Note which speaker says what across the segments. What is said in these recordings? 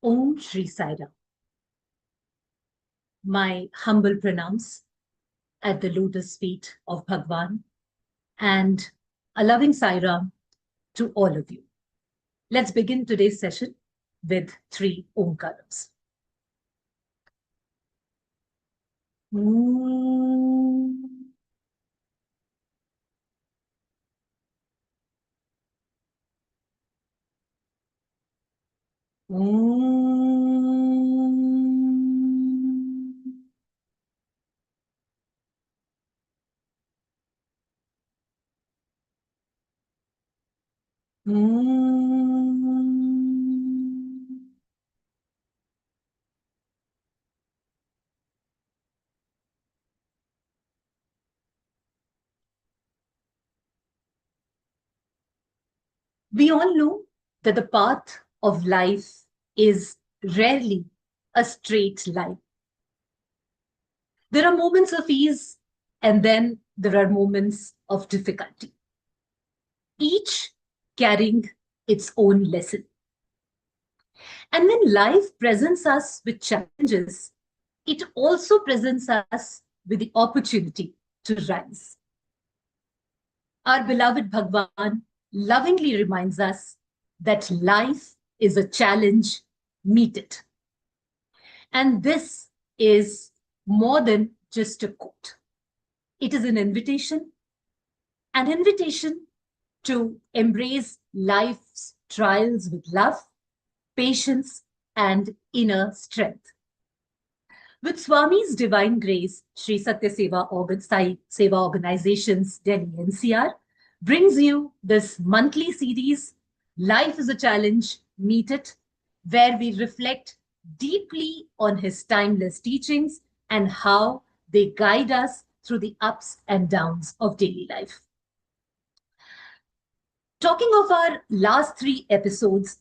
Speaker 1: Aum Sri Sai Ram. My humble pranams at the lotus feet of Bhagawan and a loving Sai Ram to all of you. Let's begin today's session with 3 Omkarams. We all know that the path of life is rarely a straight line. There are moments of ease and then there are moments of difficulty, each carrying its own lesson. And when life presents us with challenges, it also presents us with the opportunity to rise. Our beloved Bhagawan lovingly reminds us that life is a challenge, meet it. And this is more than just a quote. It is an invitation to embrace life's trials with love, patience, and inner strength. With Swami's divine grace, Shri Sathya Seva Organization's Delhi-NCR brings you this monthly series, Life is a Challenge, Meet It, where we reflect deeply on his timeless teachings and how they guide us through the ups and downs of daily life. Talking of our last 3 episodes,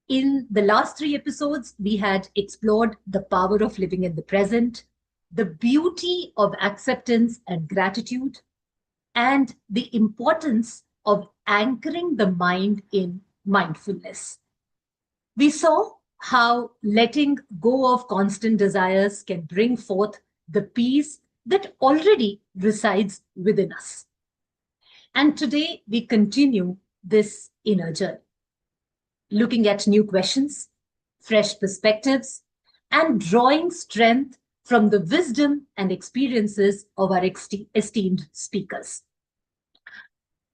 Speaker 1: in the last 3 episodes, we had explored the power of living in the present, the beauty of acceptance and gratitude, and the importance of anchoring the mind in mindfulness. We saw how letting go of constant desires can bring forth the peace that already resides within us. And today we continue this inner journey, looking at new questions, fresh perspectives, and drawing strength from the wisdom and experiences of our esteemed speakers.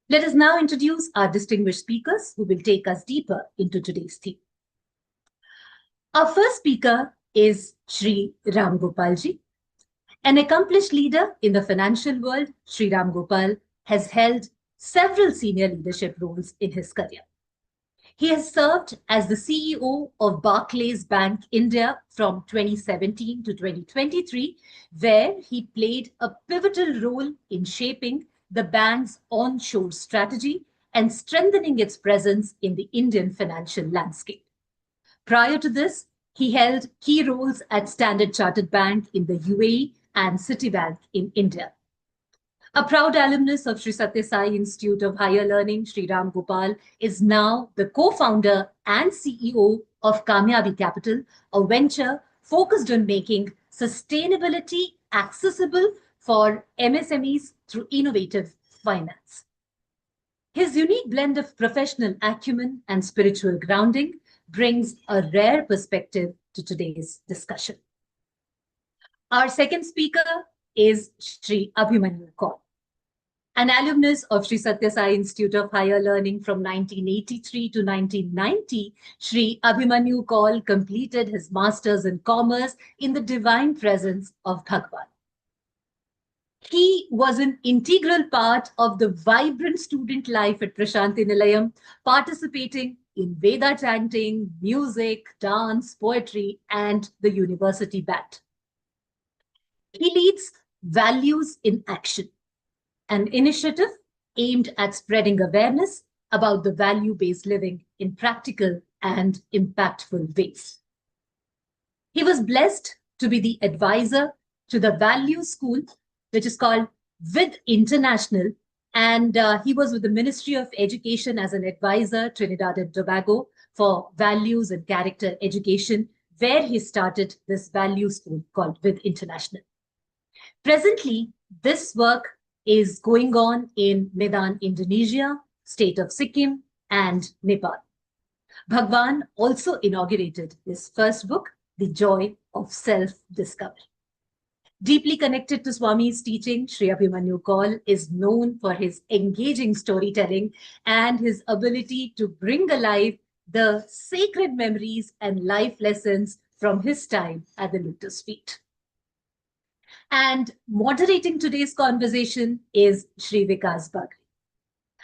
Speaker 1: Let us now introduce our distinguished speakers who will take us deeper into today's theme. Our first speaker is Shri Ram Gopalji. An accomplished leader in the financial world, Shri Ram Gopal has held several senior leadership roles in his career. He has served as the CEO of Barclays Bank India from 2017 to 2023, where he played a pivotal role in shaping the bank's onshore strategy and strengthening its presence in the Indian financial landscape. Prior to this, he held key roles at Standard Chartered Bank in the UAE and Citibank in India. A proud alumnus of Sri Sathya Sai Institute of Higher Learning, Shri Ram Gopal is now the co-founder and CEO of Kamyabi Capital, a venture focused on making sustainability accessible for MSMEs through innovative finance. His unique blend of professional acumen and spiritual grounding brings a rare perspective to today's discussion. Our second speaker is Shri Abhimanyu Kaul. An alumnus of Sri Sathya Sai Institute of Higher Learning from 1983 to 1990, Shri Abhimanyu Kaul completed his Masters in Commerce in the divine presence of Bhagawan. He was an integral part of the vibrant student life at Prashanti Nilayam, participating in Veda chanting, music, dance, poetry, and the university band. He leads Values in Action, an initiative aimed at spreading awareness about the value-based living in practical and impactful ways. He was blessed to be the advisor to the Value School, which is called With International, and he was with the Ministry of Education as an advisor, Trinidad and Tobago, for values and character education, where he started this value school called With International. Presently, this work is going on in Medan, Indonesia, state of Sikkim, and Nepal. Bhagawan also inaugurated his first book, The Joy of Self-Discovery. Deeply connected to Swami's teaching, Shri Abhimanyu Kaul is known for his engaging storytelling and his ability to bring alive the sacred memories and life lessons from his time at the Lotus Feet. And moderating today's conversation is Shri Bagri.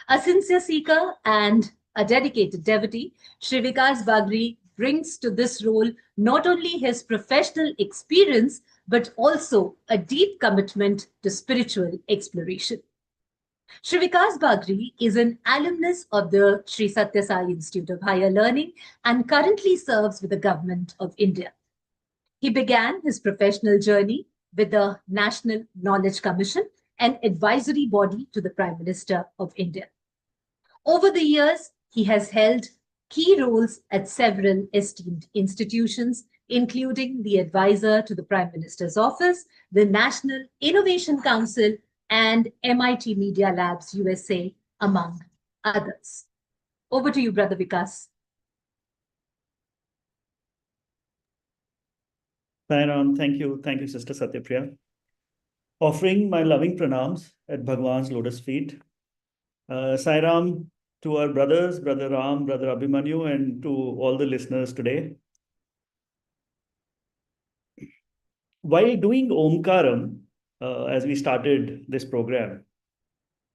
Speaker 1: A sincere seeker and a dedicated devotee, Shri Bagri brings to this role not only his professional experience, but also a deep commitment to spiritual exploration. Shri Bagri is an alumnus of the Sri Sathya Sai Institute of Higher Learning and currently serves with the Government of India. He began his professional journey with the National Knowledge Commission, an advisory body to the Prime Minister of India. Over the years, he has held key roles at several esteemed institutions, including the advisor to the Prime Minister's Office, the National Innovation Council, and MIT Media Labs USA, among others. Over to you, Brother Vikas.
Speaker 2: Sai Ram, thank you, Sister Satyapriya. Offering my loving pranams at Bhagawan's Lotus Feet. Sai Ram to our brothers, Brother Ram, Brother Abhimanyu, and to all the listeners today. While doing Omkaram, as we started this program,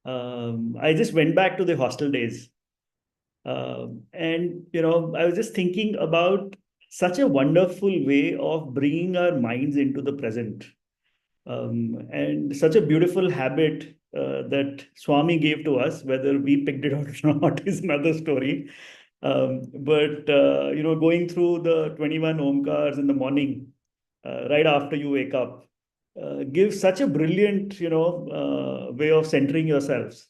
Speaker 2: I just went back to the hostel days. And, I was just thinking about such a wonderful way of bringing our minds into the present. And such a beautiful habit that Swami gave to us, whether we picked it out or not is another story. But going through the 21 Omkars in the morning, right after you wake up, gives such a brilliant, way of centering yourselves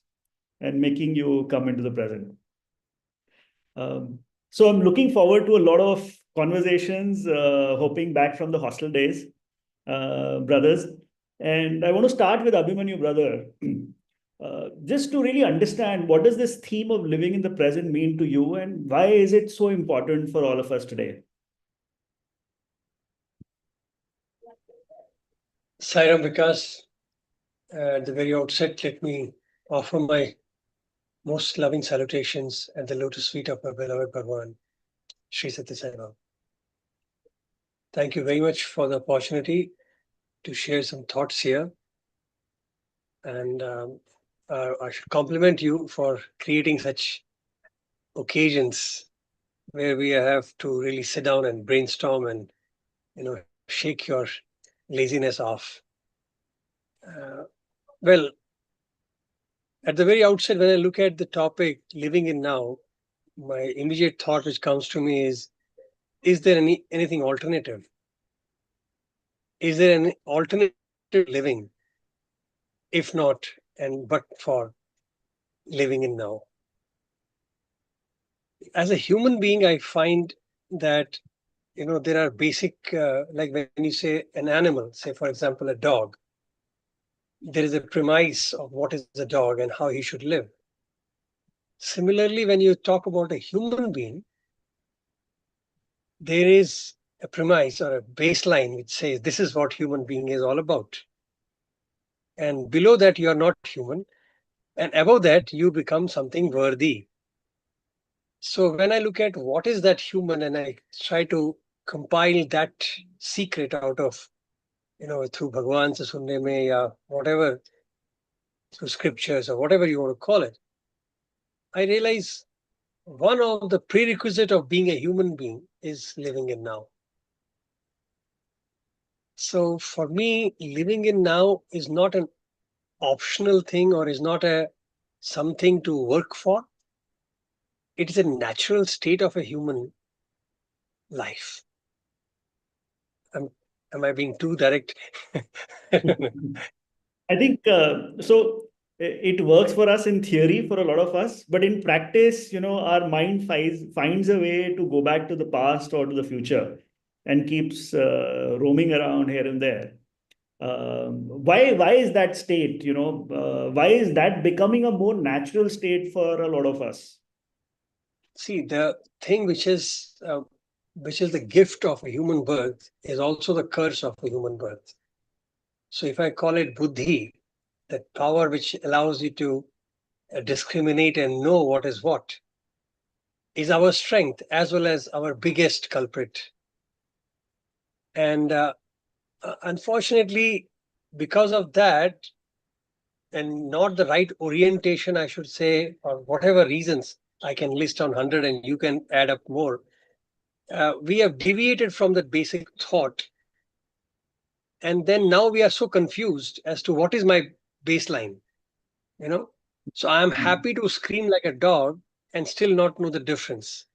Speaker 2: and making you come into the present. So I'm looking forward to a lot of conversations, hoping back from the hostel days, brothers. And I want to start with Abhimanyu, brother, just to really understand what does this theme of living in the present mean to you and why is it so important for all of us today?
Speaker 3: Sai Ram Vikas, at the very outset, let me offer my most loving salutations at the lotus feet of my beloved Bhagawan, Shri Sathya Sai Ram. Thank you very much for the opportunity to share some thoughts here. And I should compliment you for creating such occasions where we have to really sit down and brainstorm and, shake your laziness off. Well, at the very outset, when I look at the topic, living in now, my immediate thought which comes to me is there anything alternative? Is there an alternative living? If not, but for living in now. As a human being, I find that, there are basic, like when you say an animal, say for example, a dog, there is a premise of what is a dog and how he should live. Similarly, when you talk about a human being, there is a premise or a baseline which says this is what human being is all about. And below that, you are not human. And above that, you become something worthy. So when I look at what is that human and I try to compile that secret out of, through Bhagawan se sunne mein ya whatever, through scriptures or whatever you want to call it, I realize one of the prerequisite of being a human being is living in now. So for me, living in now is not an optional thing or is not something to work for. It is a natural state of a human life. Am I being too direct?
Speaker 2: I think so. it works for us in theory for a lot of us, but in practice, our mind finds a way to go back to the past or to the future and keeps roaming around here and there. Why is that state? Why is that becoming a more natural state for a lot of us?
Speaker 3: See, the thing which is the gift of a human birth is also the curse of a human birth. So if I call it buddhi, that power which allows you to discriminate and know what is what, is our strength as well as our biggest culprit. And unfortunately, because of that, and not the right orientation, I should say, or whatever reasons I can list on 100 and you can add up more, we have deviated from that basic thought. And then now we are so confused as to what is my baseline, So I'm happy to scream like a dog and still not know the difference.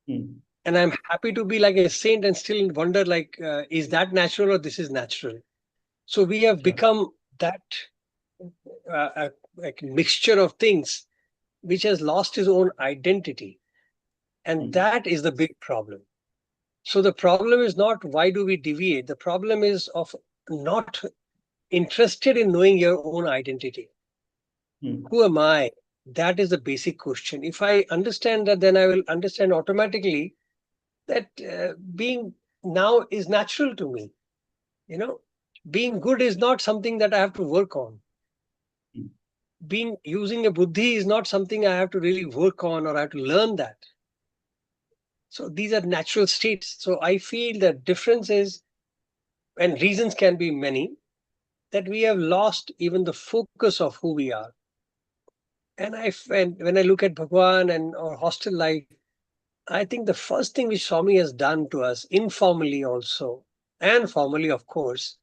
Speaker 3: And I'm happy to be like a saint and still wonder, like, is that natural or this is natural? So we have become that like mixture of things which has lost its own identity. And that is the big problem. So the problem is not why do we deviate? The problem is of not interested in knowing your own identity. Who am I? That is the basic question. If I understand that, then I will understand automatically that being now is natural to me. Being good is not something that I have to work on. Using a buddhi is not something I have to really work on or I have to learn that. So these are natural states. So I feel the difference is, and reasons can be many, that we have lost even the focus of who we are. And when I look at Bhagawan and our hostel life, I think the first thing which Swami has done to us, informally also, and formally, of course,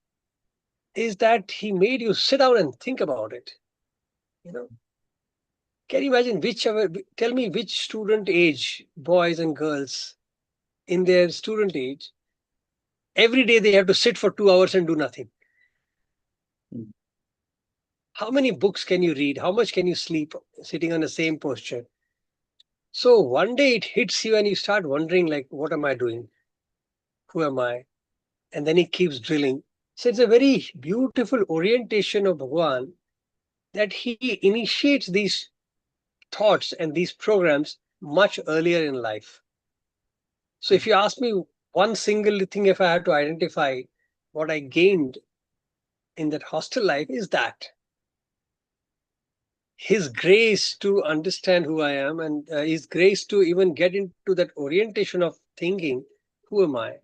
Speaker 3: is that he made you sit down and think about it. Can you imagine tell me which student age, boys and girls, in their student age, every day they have to sit for 2 hours and do nothing. How many books can you read? How much can you sleep sitting on the same posture? So one day it hits you and you start wondering, like, what am I doing? Who am I? And then he keeps drilling. So it's a very beautiful orientation of Bhagawan that he initiates these thoughts and these programs much earlier in life. So if you ask me one single thing, if I had to identify what I gained in that hostel life, is that his grace to understand who I am and his grace to even get into that orientation of thinking, who am I?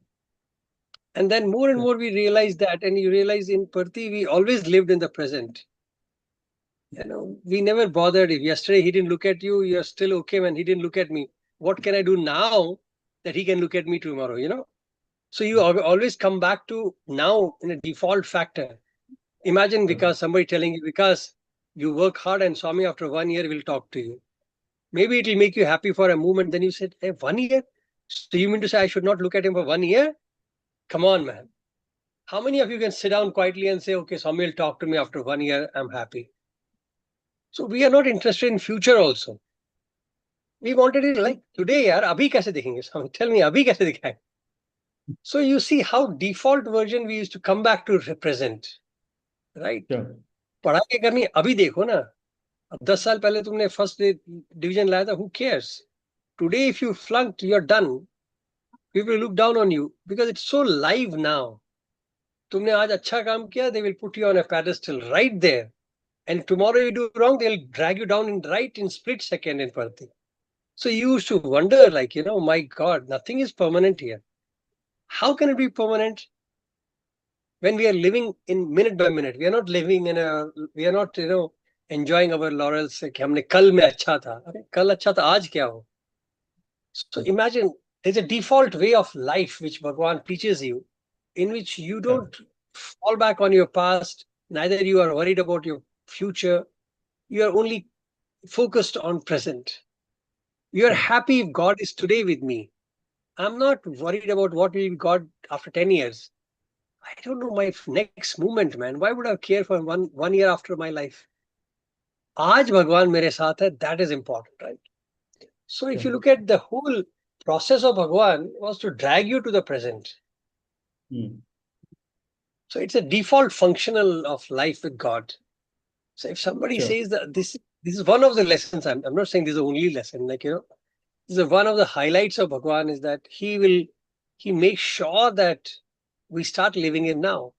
Speaker 3: And then more and more we realize that, and you realize in Parthi, we always lived in the present. We never bothered. If yesterday he didn't look at you, you're still okay when he didn't look at me. What can I do now that he can look at me tomorrow, So you always come back to now in a default factor. Imagine because somebody telling you, because you work hard and Swami after 1 year will talk to you. Maybe it will make you happy for a moment. Then you said, hey, 1 year? So you mean to say I should not look at him for 1 year? Come on, man. How many of you can sit down quietly and say, okay, Swami will talk to me after 1 year, I'm happy. So we are not interested in future also. We wanted it like today, yaar, Abhi kaise dikhenge? Swami, tell me, Abhi kaise dikhenge? So you see how default version we used to come back to represent, right? पढ़ाई क्या करनी अभी देखो ना अब 10 साल पहले तुमने फर्स्ट डिवीजन लाया था who cares today if you flunked you're done people look down on you because it's so live now तुमने आज अच्छा काम किया they will put you on a pedestal right there and tomorrow you do wrong they'll drag you down in split second in Parthi. So you used to wonder like my God, nothing is permanent here. How can it be permanent when we are living in minute by minute? We are not living we are not enjoying our laurels कि हमने कल में अच्छा था अरे कल अच्छा था आज क्या हो. So imagine there's a default way of life which Bhagawan teaches you in which you don't fall back on your past, neither you are worried about your future, you are only focused on present. You are happy if God is today with me. I'm not worried about what will be God after 10 years. I don't know my next moment, man. Why would I care for one year after my life? Aaj Bhagawan mere saath hai, that is important, right? So if you look at the whole process of Bhagawan was to drag you to the present. So it's a default functional of life with God. So if somebody says that this is one of the lessons, I'm not saying this is the only lesson, like, this is one of the highlights of Bhagawan is that he makes sure that we start living in now.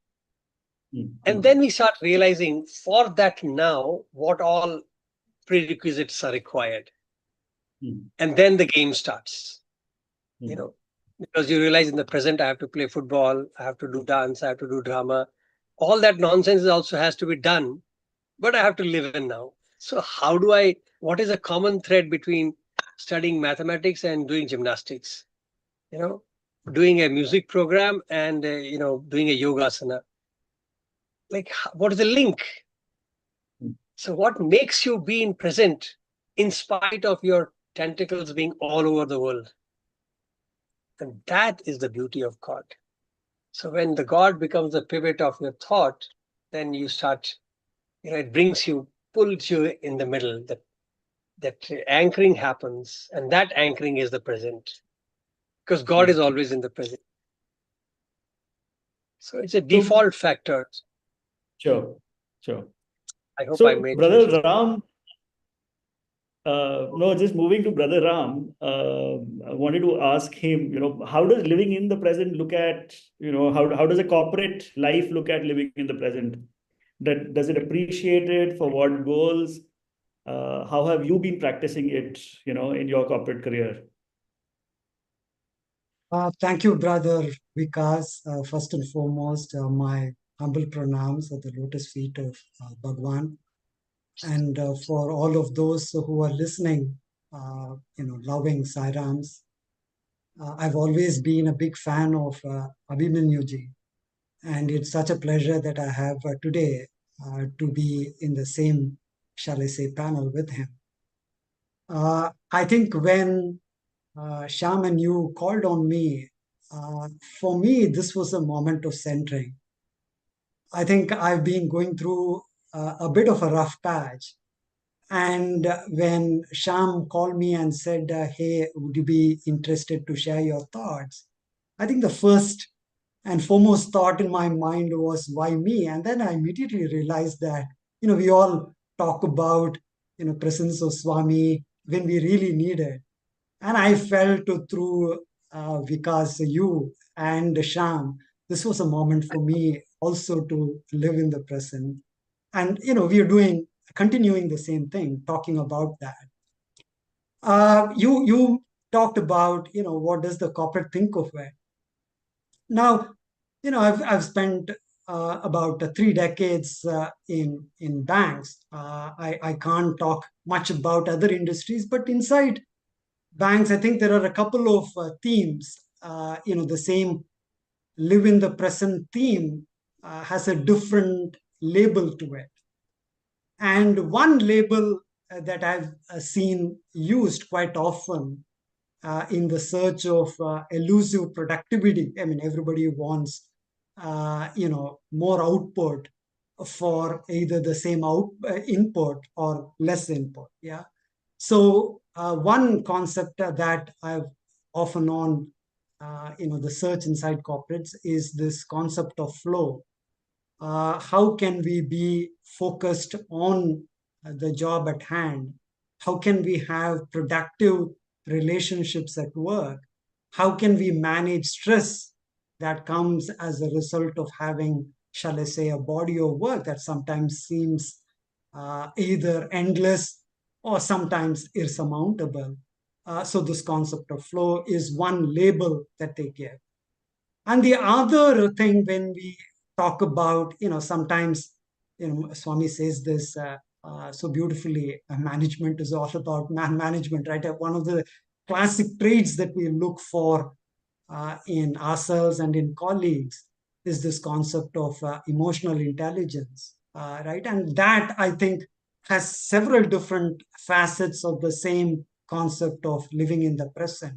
Speaker 3: And then we start realizing for that now, what all prerequisites are required. And then the game starts, because you realize in the present, I have to play football, I have to do dance, I have to do drama. All that nonsense also has to be done, but I have to live in now. So what is a common thread between studying mathematics and doing gymnastics? Doing a music program and, doing a yogasana. Like, what is the link? So what makes you be in present in spite of your tentacles being all over the world? And that is the beauty of God. So when the God becomes the pivot of your thought, then you start, it pulls you in the middle, that anchoring happens, and that anchoring is the present, because God is always in the present. So it's a default factor.
Speaker 2: Sure.
Speaker 3: I hope I made
Speaker 2: Brother
Speaker 3: sense.
Speaker 2: Ram, no, just moving to Brother Ram, I wanted to ask him, how does living in the present look at, how does a corporate life look at living in the present? Does it appreciate it for what goals? How have you been practicing it, in your corporate career?
Speaker 4: Thank you, Brother Vikas. First and foremost, my humble pranams at the Lotus Feet of Bhagawan. And for all of those who are listening, loving Sai Rams, I've always been a big fan of Abhimanyu ji. And it's such a pleasure that I have today to be in the same, shall I say, panel with him. I think when Shyam and you called on me, for me, this was a moment of centering. I think I've been going through a bit of a rough patch. And when Shyam called me and said, hey, would you be interested to share your thoughts? I think the first and foremost thought in my mind was, why me? And then I immediately realized that, we all talk about, presence of Swami when we really need it. And I felt through Vikas, you and Sham, this was a moment for me also to live in the present. And, we are continuing the same thing, talking about that. You talked about, what does the corporate think of it? Now, I've spent about 3 decades in banks. I can't talk much about other industries, but inside banks, I think there are a couple of themes. The same live in the present theme has a different label to it. And one label that I've seen used quite often in the search of elusive productivity. I mean, everybody wants, more output for either the same input or less input. Yeah. So one concept that I've often on, the search inside corporates is this concept of flow. How can we be focused on the job at hand? How can we have productive relationships at work? How can we manage stress that comes as a result of having, shall I say, a body of work that sometimes seems either endless or sometimes insurmountable? So this concept of flow is one label that they give. And the other thing when we talk about, sometimes, Swami says this so beautifully, management is all about management, right? One of the classic traits that we look for in ourselves and in colleagues is this concept of emotional intelligence, right? And that, I think, has several different facets of the same concept of living in the present.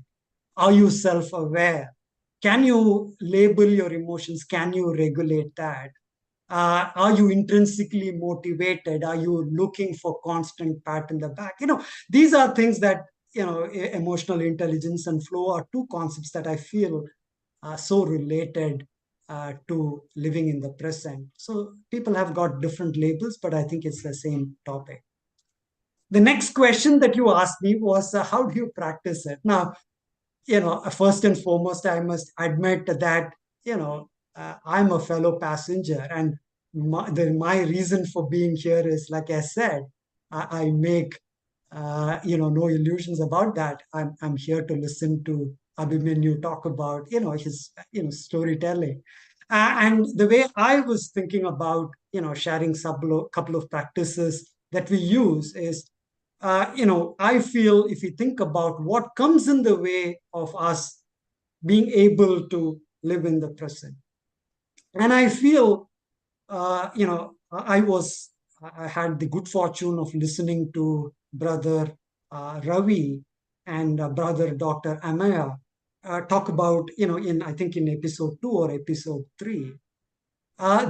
Speaker 4: Are you self-aware? Can you label your emotions? Can you regulate that? Are you intrinsically motivated? Are you looking for constant pat in the back? These are things that, emotional intelligence and flow are two concepts that I feel are so related to living in the present. So people have got different labels, but I think it's the same topic. The next question that you asked me was, how do you practice it? Now, first and foremost, I must admit that, I'm a fellow passenger, and my reason for being here is, like I said, I make, no illusions about that. I'm here to listen to Abhimanyu talk about, his, storytelling. And the way I was thinking about, sharing couple of practices that we use is, I feel if we think about what comes in the way of us being able to live in the present, and I feel, I had the good fortune of listening to Brother Ravi and Brother Dr. Amaya talk about, I think in episode 2 or episode 3.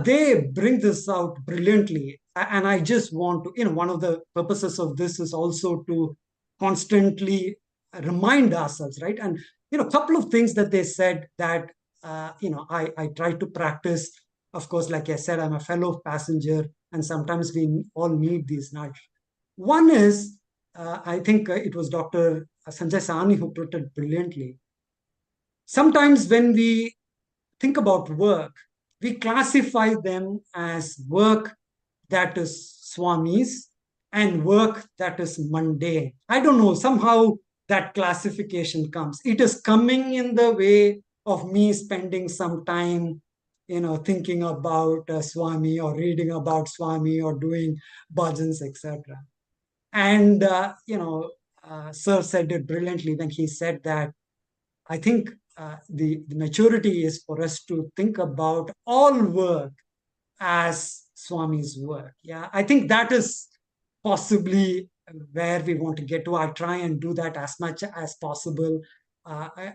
Speaker 4: They bring this out brilliantly. And I just want to, one of the purposes of this is also to constantly remind ourselves, right? And, a couple of things that they said that, I try to practice. Of course, like I said, I'm a fellow passenger, and sometimes we all need these nudge. One is, I think it was Dr. Sanjay Sahni who put it brilliantly. Sometimes when we think about work, we classify them as work that is Swami's and work that is mundane. I don't know, somehow that classification comes. It is coming in the way of me spending some time, thinking about Swami or reading about Swami or doing bhajans, etc. And, Sir said it brilliantly when he said that I think the maturity is for us to think about all work as Swami's work. Yeah, I think that is possibly where we want to get to. I try and do that as much as possible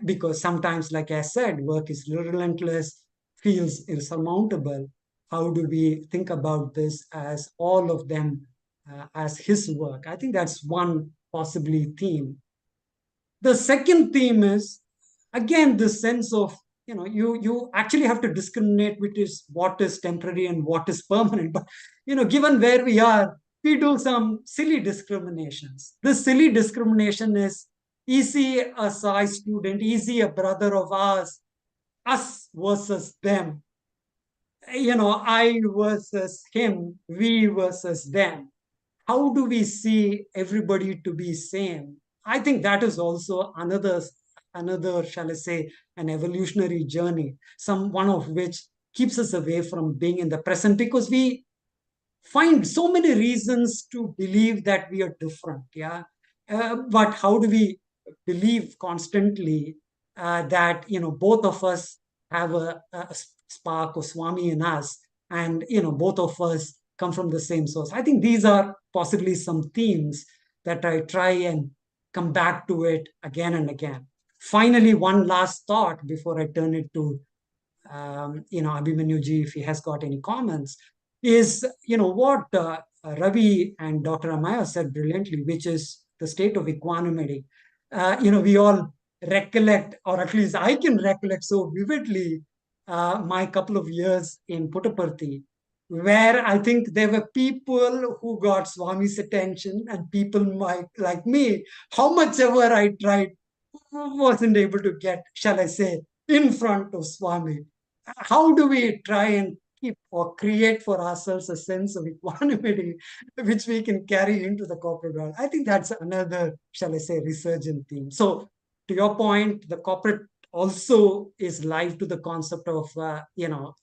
Speaker 4: because sometimes, like I said, work is relentless, feels insurmountable. How do we think about this as all of them as his work? I think that's one possibly theme. The second theme is, again, this sense of, you actually have to discriminate which is what is temporary and what is permanent. But, given where we are, we do some silly discriminations. This silly discrimination is, is he a Sai student? Is he a brother of ours? Us versus them. I versus him, we versus them. How do we see everybody to be same? I think that is also another, shall I say, an evolutionary journey, one of which keeps us away from being in the present, because we find so many reasons to believe that we are different. Yeah. But how do we believe constantly that, both of us have a spark of Swami in us, and, both of us come from the same source? I think these are possibly some themes that I try and come back to it again and again. Finally, one last thought before I turn it to, Abhimanyu ji, if he has got any comments, is, what Ravi and Dr. Amaya said brilliantly, which is the state of equanimity. We all recollect, or at least I can recollect so vividly, my couple of years in Puttaparthi, where I think there were people who got Swami's attention and people like me, how much ever I tried, wasn't able to get, shall I say, in front of Swami. How do we try and keep or create for ourselves a sense of equanimity which we can carry into the corporate world? I think that's another, shall I say, resurgent theme. So to your point, the corporate also is live to the concept of,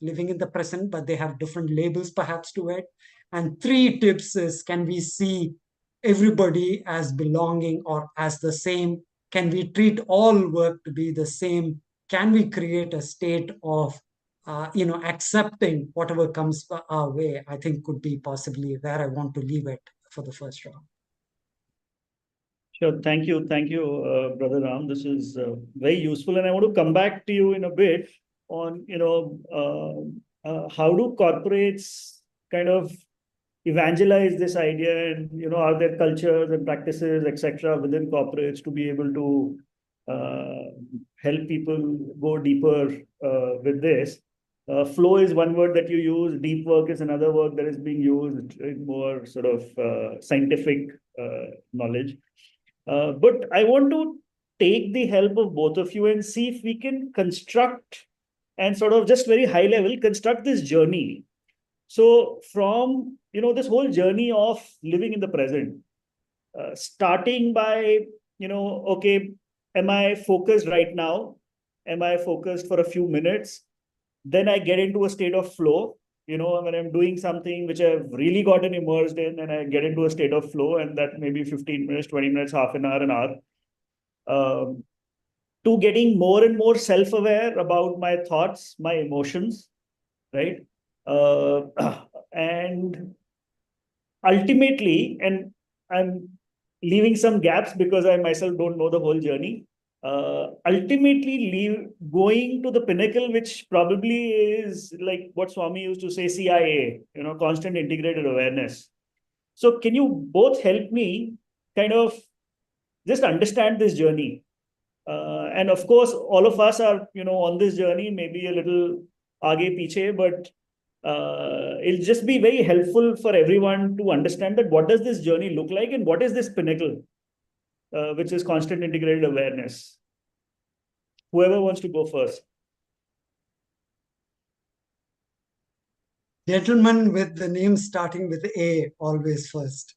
Speaker 4: living in the present, but they have different labels perhaps to it. And 3 tips is, can we see everybody as belonging or as the same? Can we treat all work to be the same? Can we create a state of, accepting whatever comes our way? I think could be possibly where I want to leave it for the first round.
Speaker 2: Sure. Thank you. Thank you, Brother Ram. This is very useful. And I want to come back to you in a bit on, how do corporates kind of evangelize this idea, and are there cultures and practices, etc., within corporates to be able to help people go deeper with this? Flow is one word that you use. Deep work is another word that is being used in more sort of scientific knowledge. But I want to take the help of both of you and see if we can construct and sort of just very high level construct this journey. So from this whole journey of living in the present, starting by okay, am I focused right now? Am I focused for a few minutes? Then I get into a state of flow. When I'm doing something which I've really gotten immersed in, and I get into a state of flow, and that maybe 15 minutes, 20 minutes, half an hour, to getting more and more self-aware about my thoughts, my emotions, right? Uh, and ultimately, and I'm leaving some gaps because I myself don't know the whole journey. Ultimately, going to the pinnacle, which probably is like what Swami used to say, CIA, constant integrated awareness. So, can you both help me kind of just understand this journey? And of course, all of us are, on this journey, maybe a little aage piche, but it'll just be very helpful for everyone to understand that what does this journey look like, and what is this pinnacle, which is constant integrated awareness. Whoever wants to go first.
Speaker 4: Gentleman with the name starting with A, always first.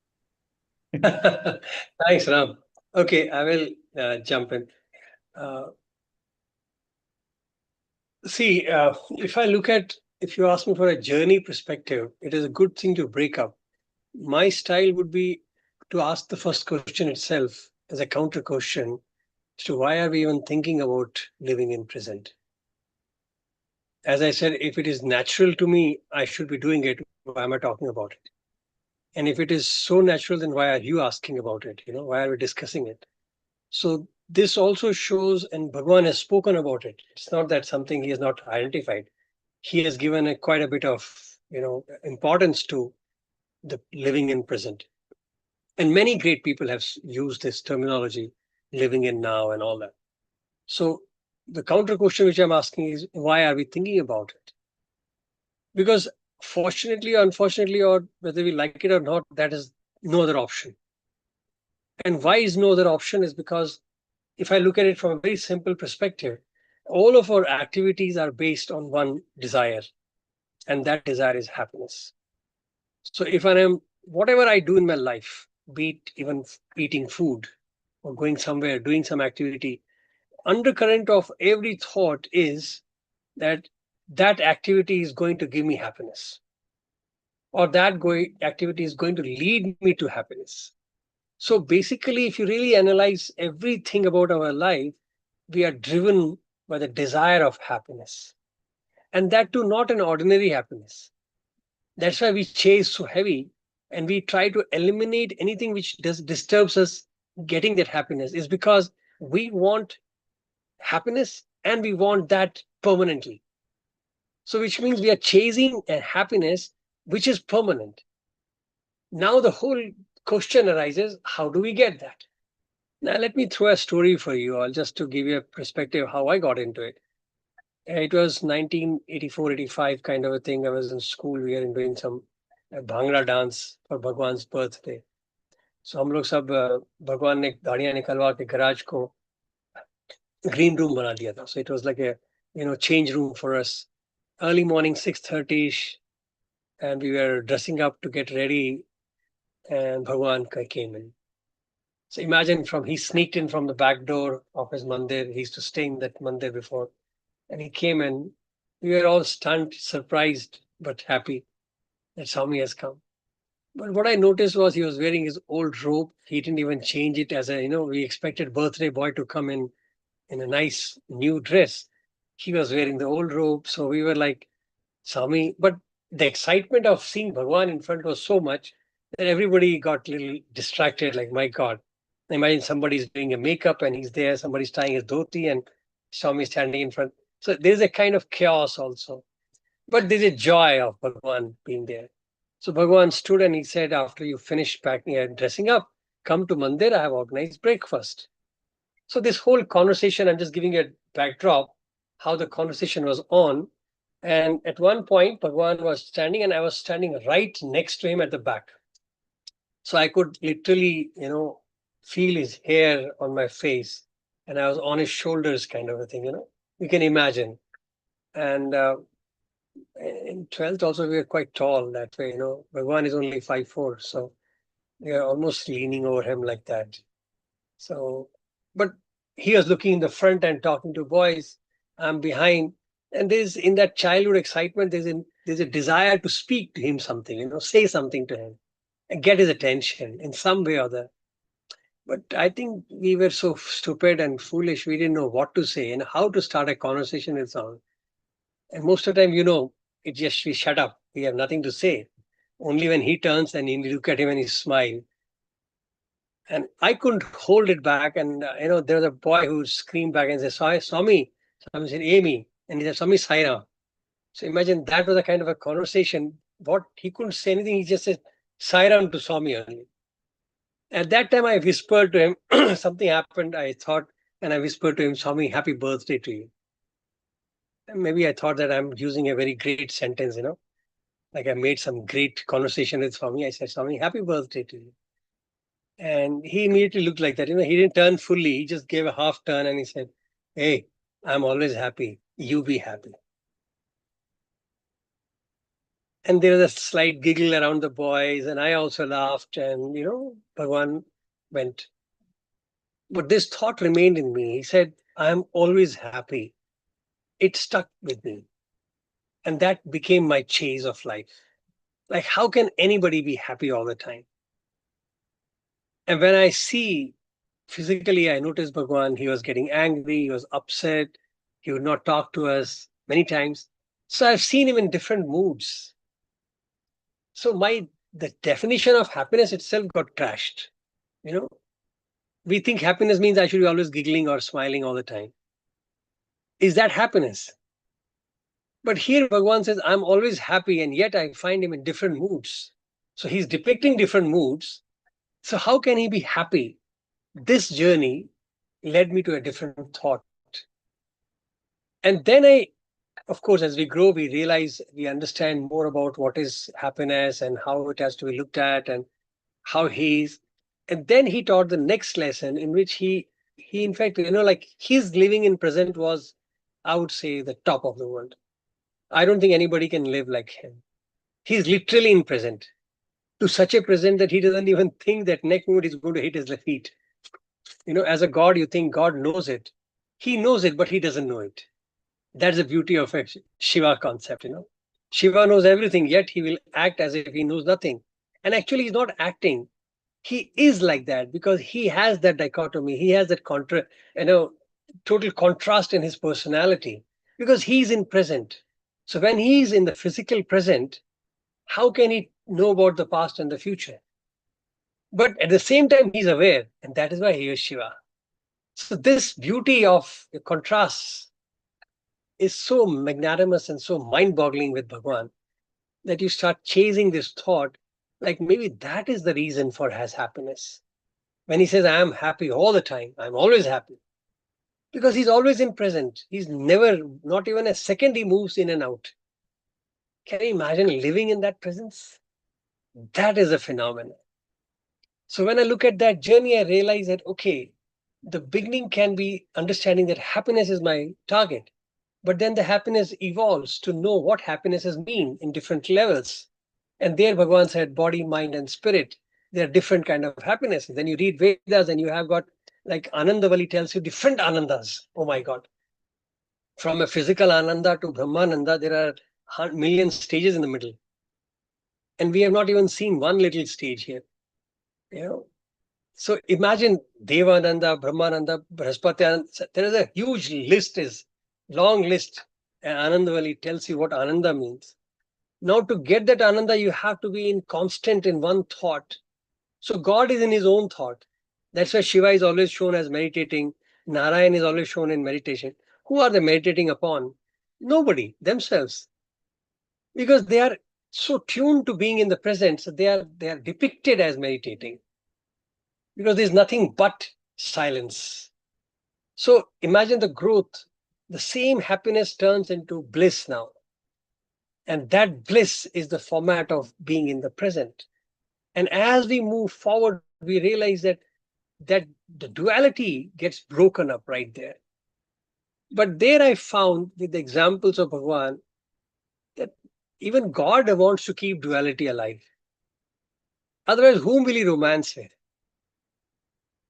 Speaker 3: Thanks, Ram. Okay, I will jump in. See, if you ask me for a journey perspective, it is a good thing to break up. My style would be to ask the first question itself as a counter question to why are we even thinking about living in present? As I said, if it is natural to me, I should be doing it. Why am I talking about it? And if it is so natural, then why are you asking about it? Why are we discussing it? So this also shows, and Bhagawan has spoken about it. It's not that something he has not identified. He has given quite a bit of importance to the living in present. And many great people have used this terminology, living in now and all that. So the counter question which I'm asking is, why are we thinking about it? Because fortunately or unfortunately, or whether we like it or not, that is no other option. And why is no other option is because if I look at it from a very simple perspective, all of our activities are based on one desire, and that desire is happiness. So if I am, whatever I do in my life, be it even eating food or going somewhere, doing some activity, undercurrent of every thought is that that activity is going to give me happiness, or that activity is going to lead me to happiness. So basically, if you really analyze everything about our life, we are driven by the desire of happiness. And that too, not an ordinary happiness. That's why we chase so heavy and we try to eliminate anything which disturbs us getting that happiness, is because we want happiness and we want that permanently. So which means we are chasing a happiness which is permanent. Now the whole question arises, how do we get that? Now let me throw a story for you all just to give you a perspective how I got into it. It was 1984-85 kind of a thing. I was in school. We were doing some Bhangra dance for Bhagwan's birthday. So हम लोग सब भगवान ने गाड़ियां निकलवा के garage को green room बना दिया था. So it was like a change room for us. Early morning 6:30ish, and we were dressing up to get ready, and Bhagwan came in. So imagine he sneaked in from the back door of his mandir. He used to stay in that mandir before. And he came in. We were all stunned, surprised, but happy that Swami has come. But what I noticed was he was wearing his old robe. He didn't even change it as we expected birthday boy to come in a nice new dress. He was wearing the old robe. So we were like, Swami. But the excitement of seeing Bhagwan in front was so much that everybody got a little distracted, like, my God. Imagine somebody's doing a makeup and he's there, somebody's tying his dhoti and Swami standing in front. So there's a kind of chaos also. But there's a joy of Bhagawan being there. So Bhagawan stood and he said, after you finish packing and dressing up, come to Mandir, I have organized breakfast. So this whole conversation, I'm just giving a backdrop, how the conversation was on. And at one point, Bhagawan was standing and I was standing right next to him at the back. So I could literally, feel his hair on my face and I was on his shoulders kind of a thing, you can imagine. And in 12th also, we were quite tall that way, Bhagawan is only 5'4", so we are almost leaning over him like that. So, but he was looking in the front and talking to boys. I'm behind. And there's in that childhood excitement, there's a desire to speak to him something, say something to him and get his attention in some way or other. But I think we were so stupid and foolish, we didn't know what to say and how to start a conversation with someone. And most of the time, it just we shut up. We have nothing to say. Only when he turns and you look at him and he smile. And I couldn't hold it back. And there was a boy who screamed back and said, Swami. Swami said, Amy. And he said, Swami Sai Ram. So imagine that was a kind of a conversation. What he couldn't say anything, he just said Sai Ram to Swami only. At that time, I whispered to him, something happened, I thought, and I whispered to him, Swami, happy birthday to you. And maybe I thought that I'm using a very great sentence, like I made some great conversation with Swami. I said, Swami, happy birthday to you. And he immediately looked like that. He didn't turn fully. He just gave a half turn and he said, hey, I'm always happy. You be happy. And there was a slight giggle around the boys. And I also laughed. And, Bhagawan went. But this thought remained in me. He said, I'm always happy. It stuck with me. And that became my chase of life. Like, how can anybody be happy all the time? And when I see physically, I noticed Bhagawan, he was getting angry, he was upset, he would not talk to us many times. So I've seen him in different moods. So the definition of happiness itself got trashed. We think happiness means I should be always giggling or smiling all the time. Is that happiness? But here Bhagawan says, I'm always happy, and yet I find him in different moods. So he's depicting different moods. So how can he be happy? This journey led me to a different thought. And then of course, as we grow, we realize, we understand more about what is happiness and how it has to be looked at and how and then he taught the next lesson in which he in fact, like his living in present was, I would say, the top of the world. I don't think anybody can live like him. He's literally in present, to such a present that he doesn't even think that next moment is going to hit his feet. As a God, you think God knows it. He knows it, but he doesn't know it. That's the beauty of a Shiva concept, Shiva knows everything, yet he will act as if he knows nothing. And actually, he's not acting. He is like that because he has that dichotomy. He has that total contrast in his personality because he's in present. So when he's in the physical present, how can he know about the past and the future? But at the same time, he's aware, and that is why he is Shiva. So this beauty of the contrasts is so magnanimous and so mind-boggling with Bhagawan that you start chasing this thought, like maybe that is the reason for his happiness. When he says, I am happy all the time, I'm always happy. Because he's always in present. He's never, not even a second, he moves in and out. Can you imagine living in that presence? That is a phenomenon. So when I look at that journey, I realize that, okay, the beginning can be understanding that happiness is my target. But then the happiness evolves to know what happinesses mean in different levels. And there Bhagavan said, body, mind, and spirit, there are different kind of happinesses. Then you read Vedas and you have got, like Anandavali tells you, different Anandas. Oh my God. From a physical Ananda to Brahmananda, there are million stages in the middle. And we have not even seen one little stage here. So imagine Devananda, Brahmananda, Brahaspati. There is a huge list, long list. And Anandavali tells you what Ananda means. Now to get that Ananda, you have to be constant in one thought. So God is in his own thought. That's why Shiva is always shown as meditating. Narayan is always shown in meditation. Who are they meditating upon? Nobody, themselves. because they are so tuned to being in the present. So they are depicted as meditating, because there's nothing but silence. So imagine the growth. The same happiness turns into bliss now. And that bliss is the format of being in the present. And as we move forward, we realize that the duality gets broken up right there. But there I found with the examples of Bhagawan that even God wants to keep duality alive. Otherwise, whom will he romance with?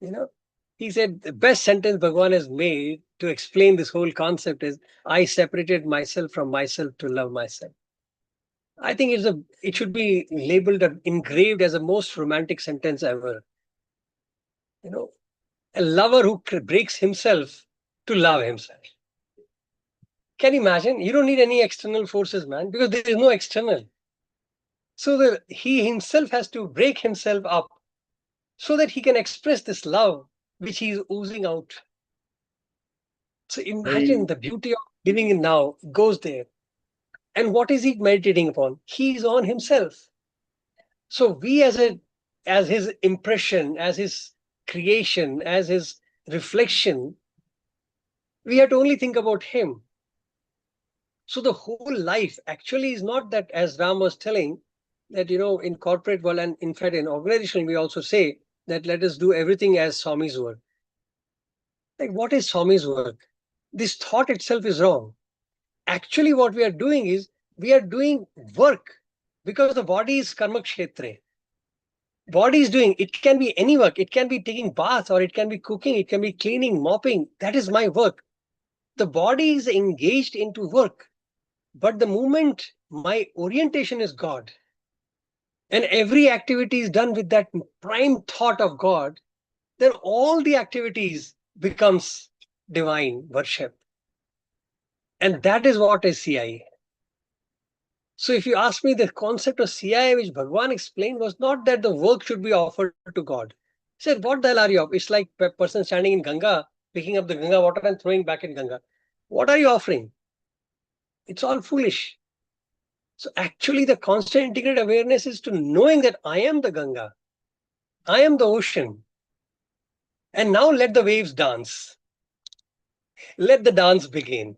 Speaker 3: You know, he said the best sentence Bhagavan has made to explain this whole concept is, I separated myself from myself to love myself. I think it should be labeled and engraved as the most romantic sentence ever. You know, a lover who breaks himself to love himself. Can you imagine? You don't need any external forces, man, because there is no external. So he himself has to break himself up so that he can express this love which he is oozing out. So imagine the beauty of living in now goes there. And what is he meditating upon? He is on himself. So we as his impression, as his creation, as his reflection, we have to only think about him. So the whole life actually is not that, as Ram was telling, that, in corporate world and in fact in organization, we also say that let us do everything as Swami's work. Like, what is Swami's work? This thought itself is wrong. Actually, what we are doing is we are doing work, because the body is karma kshetra. Body is doing, it can be any work. It can be taking bath, or it can be cooking, it can be cleaning, mopping. That is my work. The body is engaged into work. But the moment my orientation is God, and every activity is done with that prime thought of God, then all the activities becomes divine worship. And that is what is CIA. So if you ask me, the concept of CIA which Bhagavan explained was not that the work should be offered to God. He said, what the hell are you offering? It's like a person standing in Ganga, picking up the Ganga water and throwing back in Ganga. What are you offering? It's all foolish. So actually the constant integrated awareness is to knowing that I am the Ganga. I am the ocean. And now let the waves dance. Let the dance begin.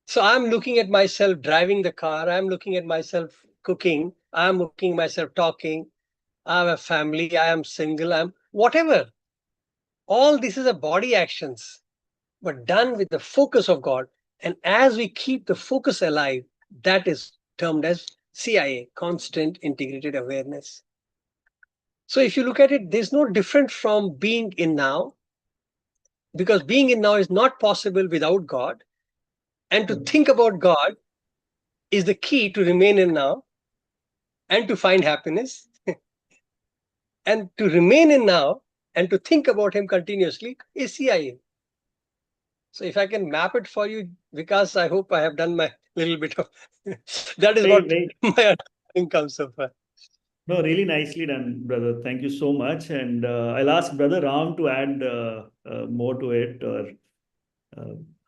Speaker 3: So I'm looking at myself driving the car. I'm looking at myself cooking. I'm looking at myself talking. I have a family. I am single. I'm whatever. All this is a body actions, but done with the focus of God. And as we keep the focus alive, that is termed as CIA, constant integrated awareness. So if you look at it, there's no different from being in now, because being in now is not possible without God. And to think about God is the key to remain in now and to find happiness. And to remain in now and to think about him continuously is CIA. So if I can map it for you, because I hope I have done my little bit of that is what my understanding comes so far.
Speaker 2: No, really nicely done, brother. Thank you so much. And I'll ask Brother Ram to add more to it, or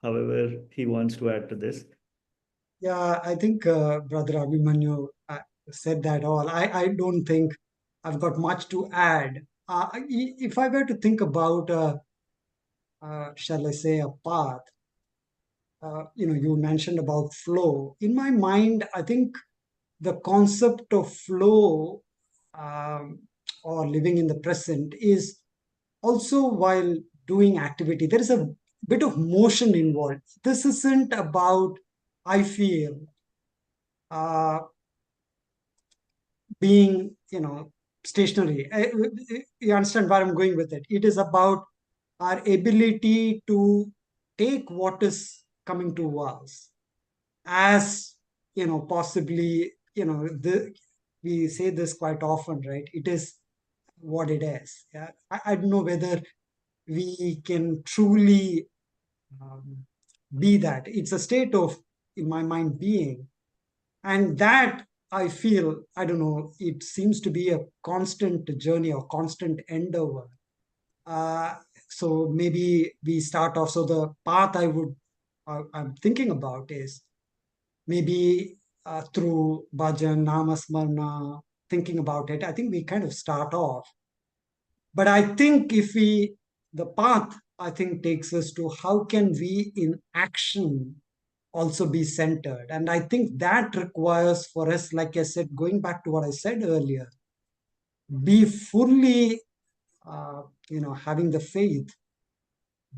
Speaker 2: however he wants to add to this.
Speaker 4: Yeah, I think Brother Abhimanyu said that all. I don't think I've got much to add. If I were to think about, shall I say, a path, you mentioned about flow. In my mind, I think the concept of flow, um, or living in the present, is also while doing activity. There is a bit of motion involved. This isn't about, I feel, uh, being, stationary. You understand where I'm going with it. It is about our ability to take what is coming to us as, possibly, we say this quite often, right? It is what it is. Yeah, I don't know whether we can truly um, be that. It's a state of, in my mind, being. And that, I feel, I don't know, it seems to be a constant journey or constant endeavor. Uh, so maybe we start off. So the path I'm thinking about is maybe through bhajan, namasmarna, thinking about it, I think we kind of start off. But I think the path, I think, takes us to how can we in action also be centered. And I think that requires for us, like I said, going back to what I said earlier, be fully, having the faith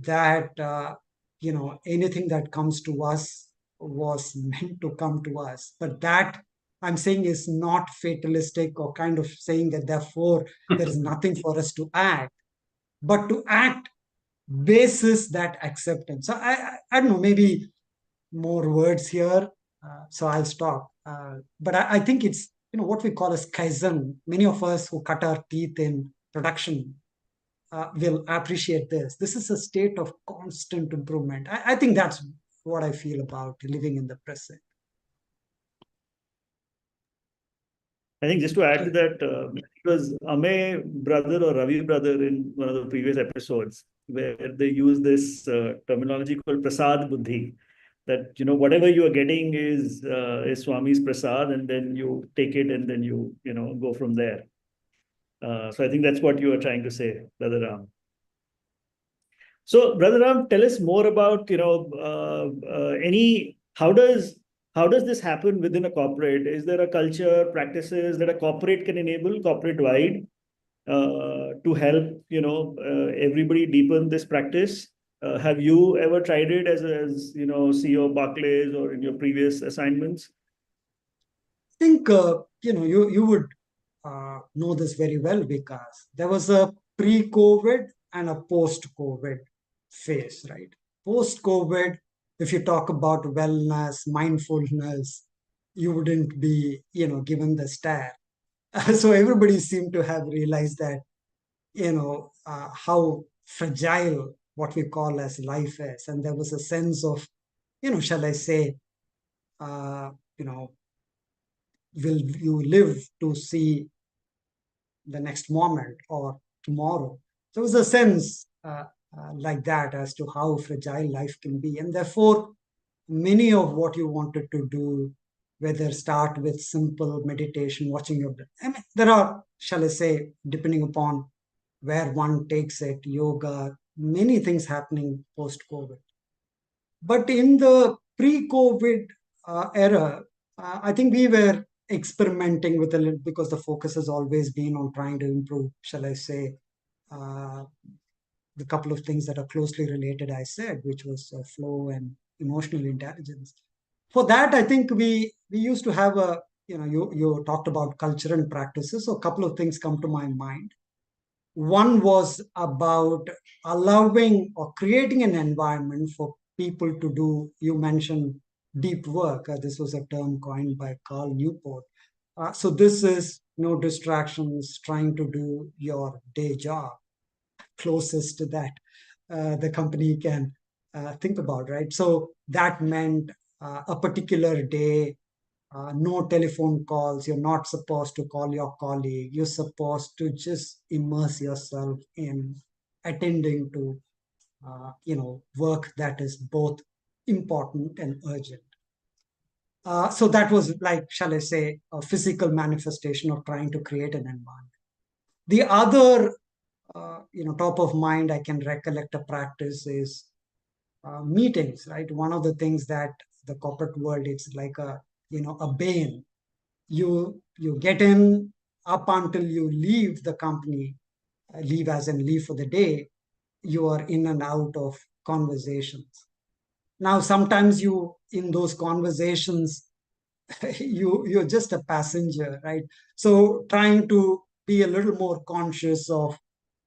Speaker 4: that, anything that comes to us was meant to come to us. But that I'm saying is not fatalistic or kind of saying that therefore there is nothing for us to act, but to act basis that acceptance. So I don't know, maybe more words here. So I'll stop. But I think it's, what we call as kaizen. Many of us who cut our teeth in production will appreciate this. This is a state of constant improvement. I think that's what I feel about living in the present.
Speaker 2: I think just to add to that, it was Ame brother or Ravi brother in one of the previous episodes where they use this terminology called prasad buddhi, that whatever you are getting is Swami's prasad, and then you take it and then you go from there. So I think that's what you are trying to say, Brother Ram. So, Brother Ram, tell us more about how does this happen within a corporate? Is there a culture, practices that a corporate can enable, corporate wide, to help everybody deepen this practice? Have you ever tried it as CEO of Barclays or in your previous assignments?
Speaker 4: I think you would know this very well, because there was a pre-COVID and a post-COVID phase, right? Post-COVID, if you talk about wellness, mindfulness, you wouldn't be, given the stare. So everybody seemed to have realized that, how fragile what we call as life is. And there was a sense of, shall I say, will you live to see the next moment or tomorrow? There was a sense like that as to how fragile life can be. And therefore, many of what you wanted to do, whether start with simple meditation, watching your breath. I mean, there are, shall I say, depending upon where one takes it, yoga, many things happening post-COVID. But in the pre-COVID era, I think we were experimenting with a little, because the focus has always been on trying to improve, shall I say, the couple of things that are closely related, I said, which was flow and emotional intelligence. For that, I think we used to have you talked about culture and practices. So a couple of things come to my mind. One was about allowing or creating an environment for people to do, you mentioned deep work. This was a term coined by Carl Newport. So this is no distractions, trying to do your day job, closest to that the company can think about, right? So that meant a particular day, no telephone calls. You're not supposed to call your colleague. You're supposed to just immerse yourself in attending to, work that is both important and urgent. So that was like, shall I say, a physical manifestation of trying to create an environment. The other, top of mind, I can recollect a practice is meetings, right? One of the things that the corporate world, it's like a bane. You get in up until you leave the company, leave as in leave for the day, you are in and out of conversations. Now, sometimes you, in those conversations, you're just a passenger, right? So trying to be a little more conscious of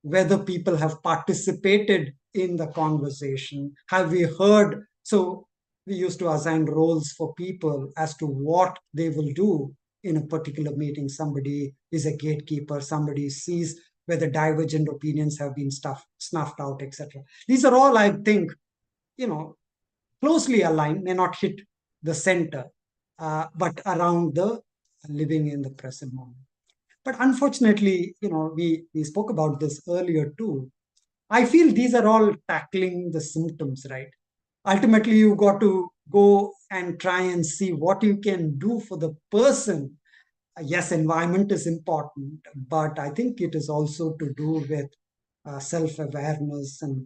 Speaker 4: whether people have participated in the conversation. Have we heard? So we used to assign roles for people as to what they will do in a particular meeting. Somebody is a gatekeeper, somebody sees whether divergent opinions have been snuffed out, etc. These are all, I think, closely aligned, may not hit the center, but around the living in the present moment. But unfortunately, we spoke about this earlier too. I feel these are all tackling the symptoms, right? ultimately you got to go and try and see what you can do for the person. Yes, environment is important, but I think it is also to do with self-awareness and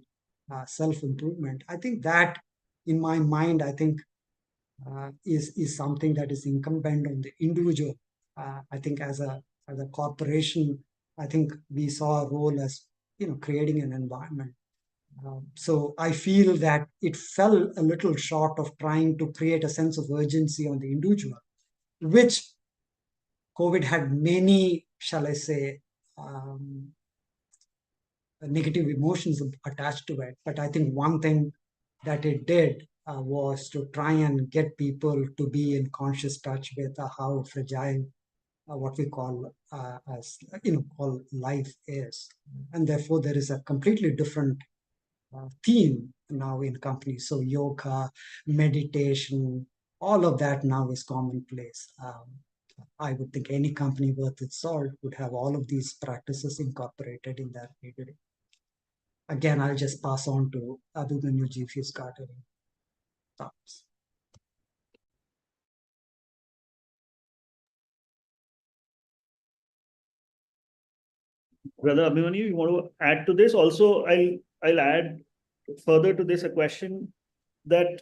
Speaker 4: self-improvement. I think that, in my mind, I think is something that is incumbent on the individual. I think as a corporation, I think we saw a role as creating an environment. So I feel that it fell a little short of trying to create a sense of urgency on the individual, which COVID had many, shall I say, negative emotions attached to it. But I think one thing that it did was to try and get people to be in conscious touch with how fragile what we call as call life is, and therefore there is a completely different theme now in companies. So yoga, meditation, all of that now is commonplace. I would think any company worth its salt would have all of these practices incorporated in their day-to-day. Again, I'll just pass on to Abhimanyu ji if he's got any thoughts.
Speaker 2: Brother Abhimanyu, you want to add to this? Also, I'll add further to this a question that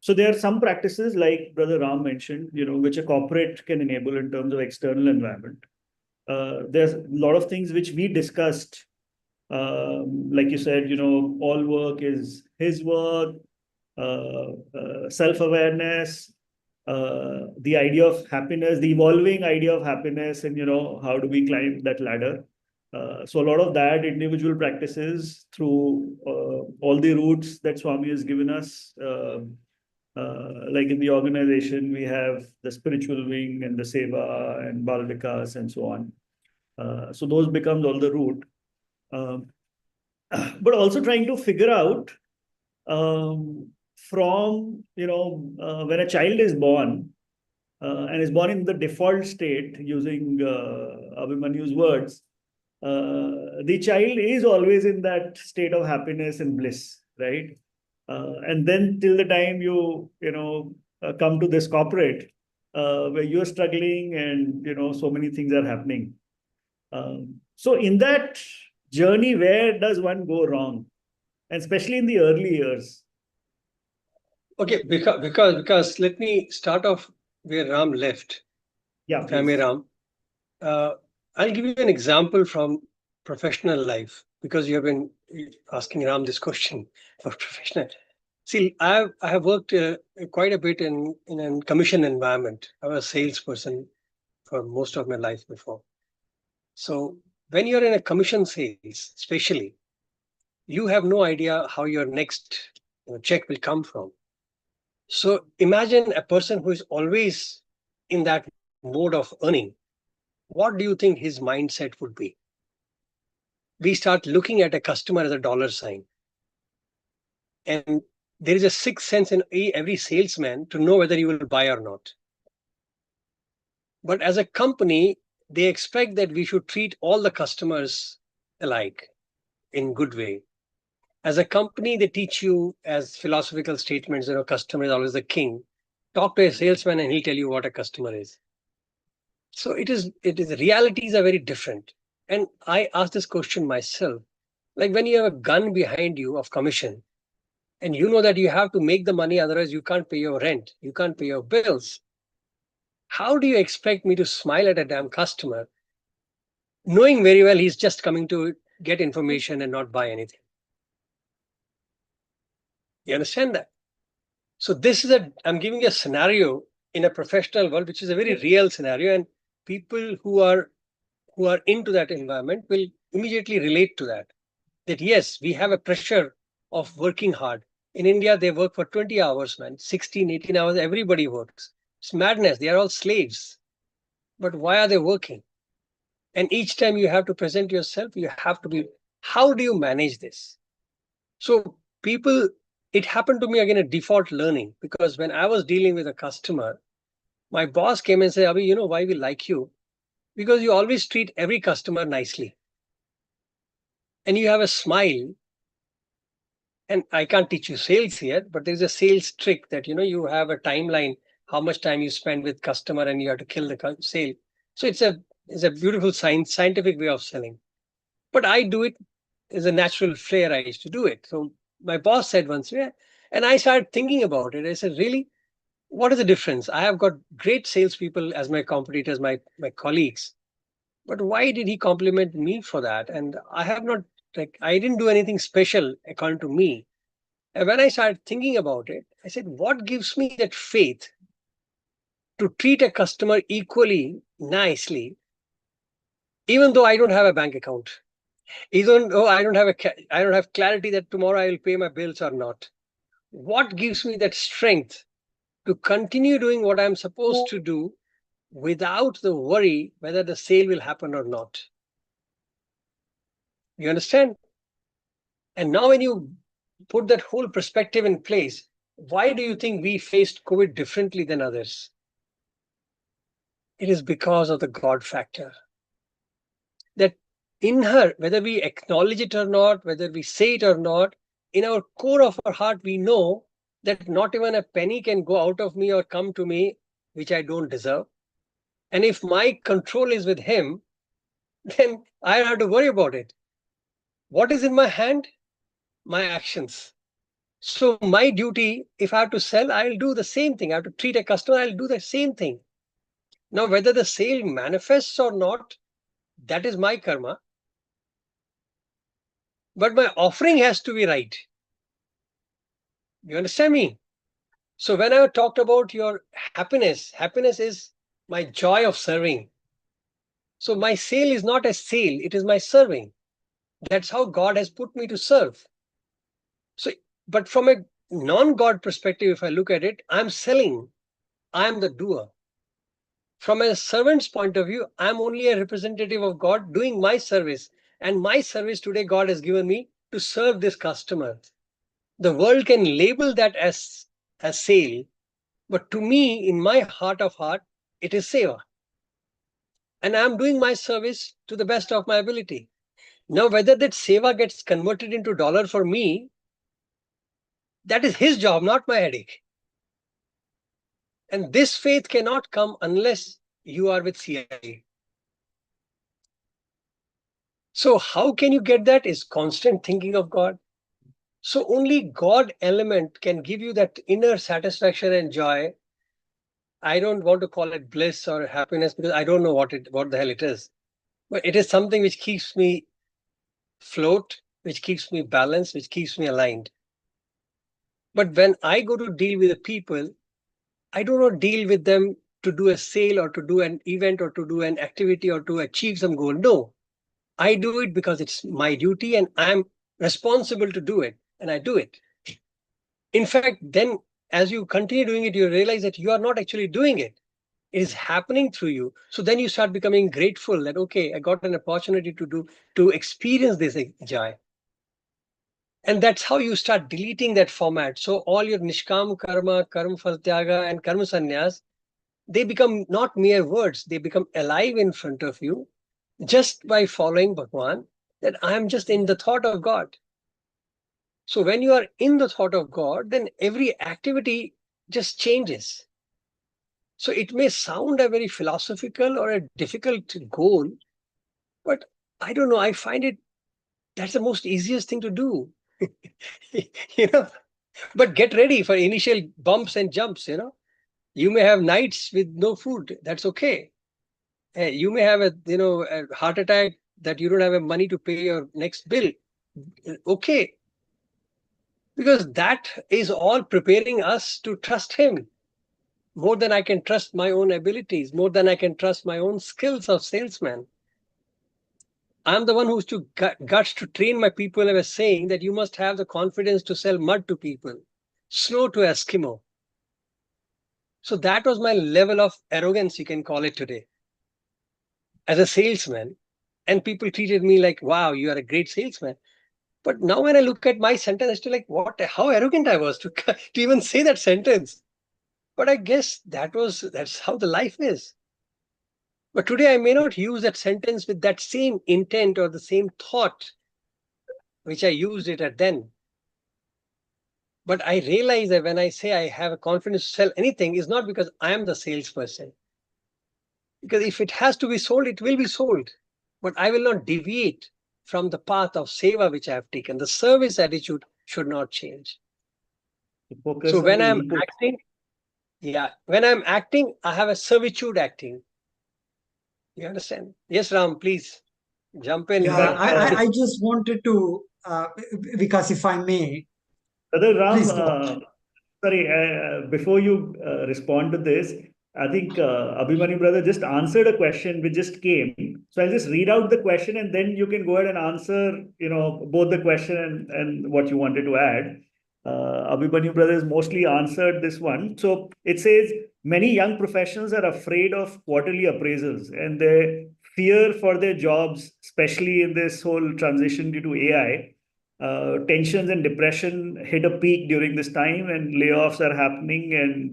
Speaker 2: so there are some practices like Brother Ram mentioned, which a corporate can enable in terms of external environment. There's a lot of things which we discussed, like you said, all work is his work, self-awareness, the idea of happiness, the evolving idea of happiness, and how do we climb that ladder. So a lot of that individual practices through all the routes that Swami has given us. Like in the organization, we have the spiritual wing and the Seva and Bal Vikas and so on. So those becomes all the route. But also trying to figure out from, when a child is born and is born in the default state, using Abhimanyu's words, the child is always in that state of happiness and bliss, right? And then till the time you come to this corporate where you're struggling and so many things are happening. So in that journey, where does one go wrong, and especially in the early years?
Speaker 3: Okay, because let me start off where Ram left.
Speaker 2: Yeah,
Speaker 3: if I may, Ram. I'll give you an example from professional life, because you have been asking Ram this question for professional. See, I have worked quite a bit in a commission environment. I was a salesperson for most of my life before. So when you're in a commission sales, especially, you have no idea how your next check will come from. So imagine a person who is always in that mode of earning. What do you think his mindset would be? We start looking at a customer as a dollar sign. And there is a sixth sense in every salesman to know whether he will buy or not. But as a company, they expect that we should treat all the customers alike in good way. As a company, they teach you as philosophical statements, customer is always the king. Talk to a salesman and he'll tell you what a customer is. So it is realities are very different. And I asked this question myself, like when you have a gun behind you of commission, and you know that you have to make the money, otherwise you can't pay your rent, you can't pay your bills. How do you expect me to smile at a damn customer, knowing very well he's just coming to get information and not buy anything? You understand that? So this is I'm giving you a scenario in a professional world, which is a very real scenario, and people who are into that environment will immediately relate to that. That yes, we have a pressure of working hard. In India, they work for 20 hours, man, 16, 18 hours, everybody works. It's madness. They are all slaves. But why are they working? And each time you have to present yourself, you have to be, how do you manage this? So people, it happened to me again a default learning, because when I was dealing with a customer, my boss came and said, Abhi, you know why we like you? Because you always treat every customer nicely. And you have a smile And I can't teach you sales yet, but there's a sales trick that, you have a timeline, how much time you spend with customer and you have to kill the sale. So it's a beautiful scientific way of selling. But I do it as a natural flair. I used to do it. So my boss said once, yeah, and I started thinking about it. I said, really, what is the difference? I have got great salespeople as my competitors, my colleagues. But why did he compliment me for that? And I have not, I didn't do anything special according to me. And when I started thinking about it, I said, what gives me that faith to treat a customer equally nicely, even though I don't have a bank account, even though I don't have clarity that tomorrow I will pay my bills or not? What gives me that strength to continue doing what I'm supposed to do without the worry whether the sale will happen or not? You understand? And now when you put that whole perspective in place, why do you think we faced COVID differently than others? It is because of the God factor. That in her, whether we acknowledge it or not, whether we say it or not, in our core of our heart, we know that not even a penny can go out of me or come to me, which I don't deserve. And if my control is with him, then I don't have to worry about it. What is in my hand? My actions. So my duty, if I have to sell, I'll do the same thing. I have to treat a customer, I'll do the same thing. Now, whether the sale manifests or not, that is my karma. But my offering has to be right. You understand me? So when I talked about your happiness, happiness is my joy of serving. So my sale is not a sale, it is my serving. That's how God has put me to serve. So, but from a non-God perspective, if I look at it, I'm selling, I'm the doer. From a servant's point of view, I'm only a representative of God doing my service. And my service today, God has given me to serve this customer. The world can label that as a sale, but to me, in my heart of heart, it is Seva. And I'm doing my service to the best of my ability. Now, whether that Seva gets converted into dollar for me, that is his job, not my headache. And this faith cannot come unless you are with CI. So how can you get that? Is constant thinking of God. So only God element can give you that inner satisfaction and joy. I don't want to call it bliss or happiness because I don't know what the hell it is. But it is something which keeps me float, which keeps me balanced, which keeps me aligned. But when I go to deal with the people, I do not deal with them to do a sale or to do an event or to do an activity or to achieve some goal. No, I do it because it's my duty and I'm responsible to do it, and I do it. In fact, then as you continue doing it, you realize that you are not actually doing it. It is happening through you. So then you start becoming grateful that, okay, I got an opportunity to experience this joy. And that's how you start deleting that format. So all your nishkam karma, karma phal tyaga, and karma sannyas, they become not mere words. They become alive in front of you just by following Bhagawan, that I am just in the thought of God. So when you are in the thought of God, then every activity just changes. So it may sound a very philosophical or a difficult goal, but I don't know, I find that's the most easiest thing to do. you know, but get ready for initial bumps and jumps. You may have nights with no food. That's okay. You may have a heart attack that you don't have money to pay your next bill. Okay. Because that is all preparing us to trust him more than I can trust my own abilities, more than I can trust my own skills of salesman. I'm the one who's to guts to train my people. I was saying that you must have the confidence to sell mud to people, snow to Eskimo. So that was my level of arrogance, you can call it today, as a salesman. And people treated me like, wow, you are a great salesman. But now when I look at my sentence, I still like, how arrogant I was to even say that sentence. But I guess that's how the life is. But today I may not use that sentence with that same intent or the same thought which I used it at then. But I realize that when I say I have a confidence to sell anything, is not because I am the salesperson. Because if it has to be sold, it will be sold. But I will not deviate from the path of seva which I have taken. The service attitude should not change.
Speaker 2: Focus
Speaker 3: So
Speaker 2: on
Speaker 3: when
Speaker 2: the
Speaker 3: I'm
Speaker 2: input.
Speaker 3: acting, when I'm acting, I have a servitude acting. You understand? Yes, Ram, please jump in.
Speaker 4: Yeah,
Speaker 2: But
Speaker 4: I just wanted to, because if I may,
Speaker 2: Brother Ram,
Speaker 4: please go on.
Speaker 2: sorry, before you respond to this, I think Abhimanyu brother just answered a question which just came. So I'll just read out the question and then you can go ahead and answer, both the question and what you wanted to add. Abhimanyu brother has mostly answered this one. So it says, many young professionals are afraid of quarterly appraisals and they fear for their jobs, especially in this whole transition due to AI. Tensions and depression hit a peak during this time, and layoffs are happening. And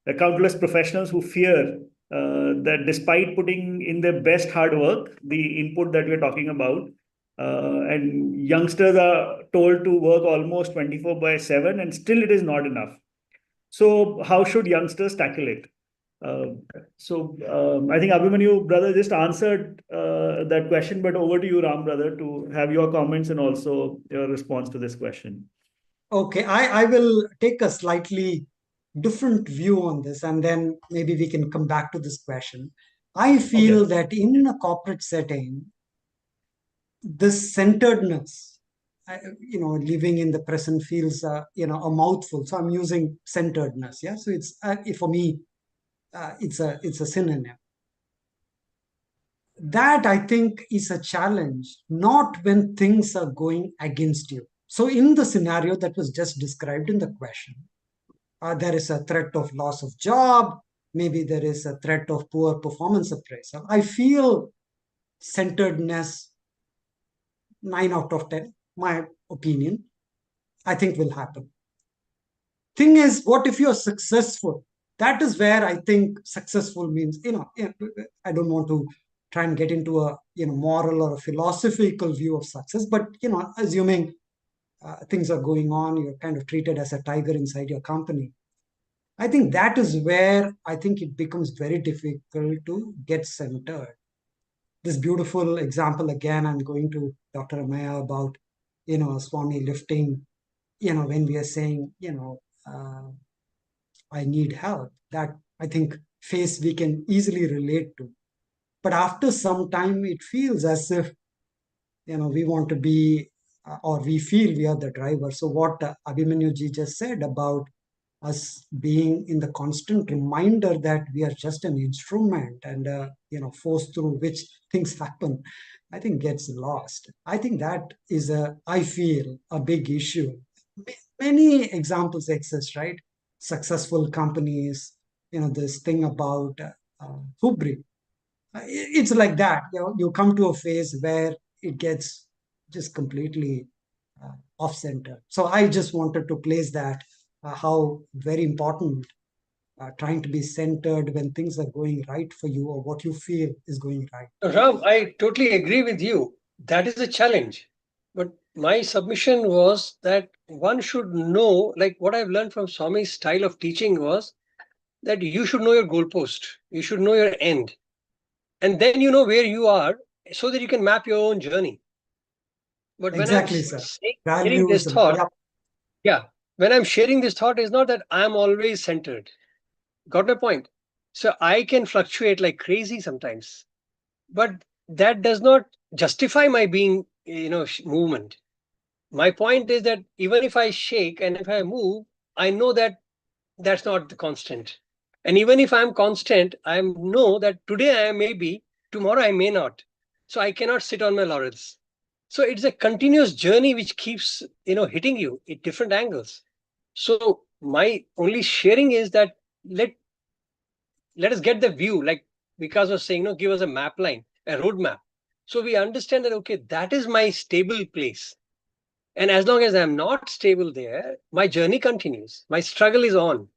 Speaker 2: there are countless professionals who fear that despite putting in their best hard work, the input that we're talking about, and youngsters are told to work almost 24 by 7, and still it is not enough. So, how should youngsters tackle it? I think Abhimanyu brother just answered that question, but over to you, Ram brother, to have your comments and also your response to this question.
Speaker 4: Okay, I will take a slightly different view on this, and then maybe we can come back to this question. I feel
Speaker 2: Okay.
Speaker 4: that in a corporate setting, this centeredness, living in the present feels, a mouthful. So I'm using centeredness. Yeah. So it's for me, it's a synonym. That I think is a challenge, not when things are going against you. So in the scenario that was just described in the question, there is a threat of loss of job, maybe there is a threat of poor performance appraisal. I feel centeredness, 9 out of 10, my opinion, I think will happen. Thing is, what if you're successful? That is where I think successful means, I don't want to try and get into a moral or a philosophical view of success, but assuming things are going on, you're kind of treated as a tiger inside your company. I think that is where I think it becomes very difficult to get centered. This beautiful example again, I'm going to Dr. Amaya about, Swami lifting, when we are saying, I need help. That I think phase we can easily relate to. But after some time, it feels as if, we want to be, or we feel we are the driver. So what Abhimanyu ji just said about us being in the constant reminder that we are just an instrument and force through which things happen, I think gets lost. I think that is I feel a big issue. Many examples exist, right? Successful companies, this thing about hubris. It's like that. You come to a phase where it gets just completely off center. So I just wanted to place that, how very important trying to be centered when things are going right for you or what you feel is going right.
Speaker 3: Ram, I totally agree with you. That is a challenge. But my submission was that one should know, like what I've learned from Swami's style of teaching was that you should know your goalpost, you should know your end, and then you know where you are so that you can map your own journey. But when I'm
Speaker 4: Exactly, sir.
Speaker 3: sharing
Speaker 4: Values.
Speaker 3: this thought,
Speaker 4: Yep.
Speaker 3: yeah, when I'm sharing this thought, is not that I'm always centered. Got my point? So I can fluctuate like crazy sometimes, but that does not justify my being, movement. My point is that even if I shake and if I move, I know that that's not the constant. And even if I'm constant, I know that today I may be, tomorrow I may not. So I cannot sit on my laurels. So it's a continuous journey which keeps, hitting you at different angles. So my only sharing is that let us get the view, like Vikas was saying, give us a map line, a roadmap. So we understand that, okay, that is my stable place. And as long as I'm not stable there, my journey continues. My struggle is on.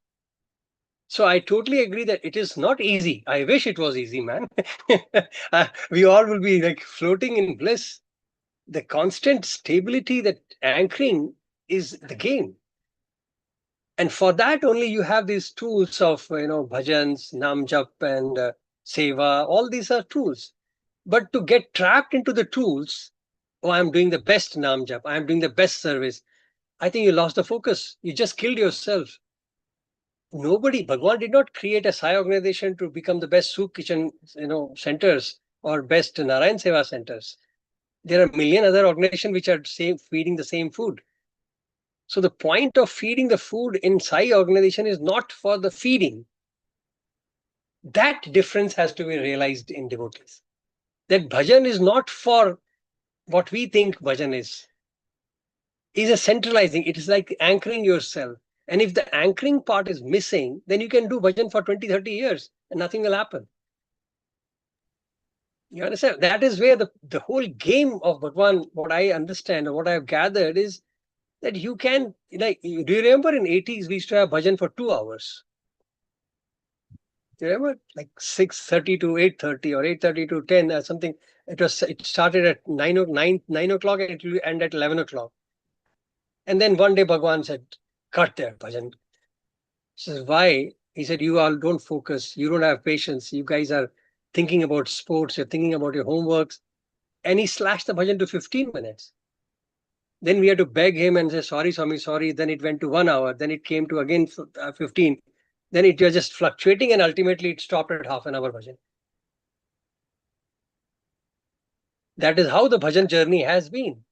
Speaker 3: So I totally agree that it is not easy. I wish it was easy, man. We all will be like floating in bliss. The constant stability, that anchoring is the game. And for that only you have these tools of, bhajans, nam jap and seva. All these are tools. But to get trapped into the tools, oh, I'm doing the best nam jap, I'm doing the best service, I think you lost the focus. You just killed yourself. Bhagawan did not create a Sai organization to become the best soup kitchen, centers or best Narayan Seva centers. There are a million other organizations which are feeding the same food. So the point of feeding the food in Sai organization is not for the feeding. That difference has to be realized in devotees. That bhajan is not for what we think bhajan is. It is a centralizing. It is like anchoring yourself. And if the anchoring part is missing, then you can do bhajan for 20, 30 years and nothing will happen. You understand? That is where the whole game of Bhagavan, what I understand or what I have gathered is that you can, do you remember in 80s, we used to have bhajan for 2 hours. Do you remember? Like 6:30 to 8:30 or 8:30 to 10 or something. It started at 9 o'clock and it will end at 11 o'clock. And then one day Bhagavan said, cut there, bhajan. Says, why? He said, you all don't focus. You don't have patience. You guys are thinking about sports. You're thinking about your homeworks. And he slashed the bhajan to 15 minutes. Then we had to beg him and say, sorry, Swami, sorry. Then it went to 1 hour. Then it came to again 15. Then it was just fluctuating and ultimately it stopped at half an hour bhajan. That is how the bhajan journey has been.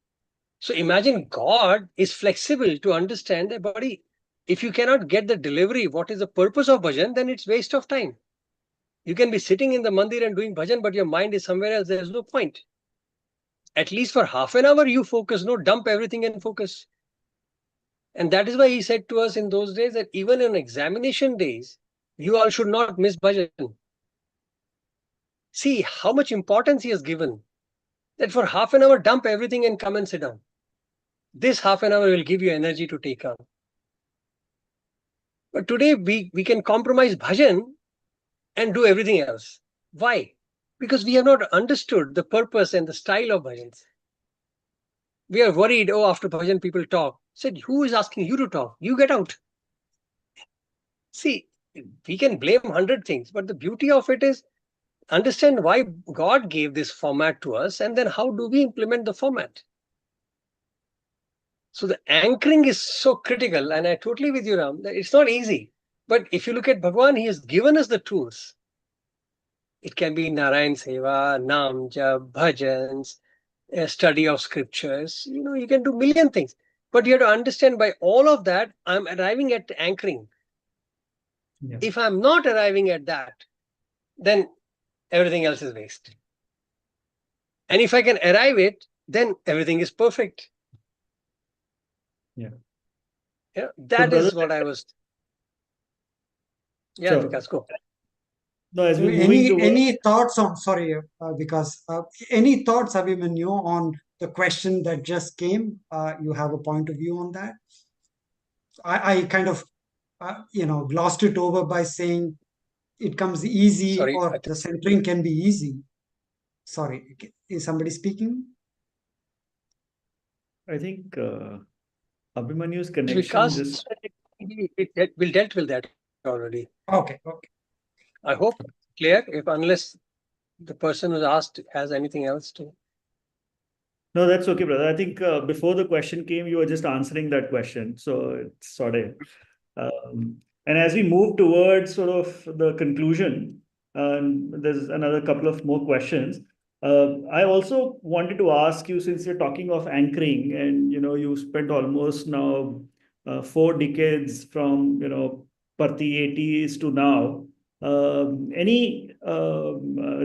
Speaker 3: So imagine God is flexible to understand that, buddy, if you cannot get the delivery, what is the purpose of bhajan, then it's waste of time. You can be sitting in the mandir and doing bhajan, but your mind is somewhere else. There's no point. At least for half an hour, you focus, dump everything and focus. And that is why he said to us in those days that even on examination days, you all should not miss bhajan. See how much importance he has given. That for half an hour, dump everything and come and sit down. This half an hour will give you energy to take on. But today we can compromise bhajan and do everything else. Why? Because we have not understood the purpose and the style of bhajans. We are worried, after bhajan people talk. Said, who is asking you to talk? You get out. See, we can blame 100 things, but the beauty of it is understand why God gave this format to us and then how do we implement the format. So the anchoring is so critical, and I totally with you, Ram, that it's not easy. But if you look at Bhagavan, he has given us the tools. It can be Narayan Seva, Nam Jap, bhajans, a study of scriptures. You can do million things. But you have to understand by all of that, I'm arriving at anchoring. Yeah. If I'm not arriving at that, then everything else is waste. And if I can arrive it, then everything is perfect. Yeah, that is what I was. Yeah, so, Vikas, go.
Speaker 4: No, as any thoughts on, because any thoughts, Abhimanyu, on the question that just came? You have a point of view on that? I kind of, glossed it over by saying it comes easy. Sorry, or the centering can be easy. Sorry, is somebody speaking?
Speaker 2: I think Abhimanyu's connection
Speaker 3: we dealt with that already.
Speaker 4: Okay.
Speaker 3: I hope clear, unless the person who's asked has anything else to.
Speaker 2: No, that's okay, brother. I think before the question came, you were just answering that question. So it's sort of, and as we move towards sort of the conclusion, there's another couple of more questions. I also wanted to ask you, since you're talking of anchoring and, you spent almost now 4 decades from, Parthi 80s to now,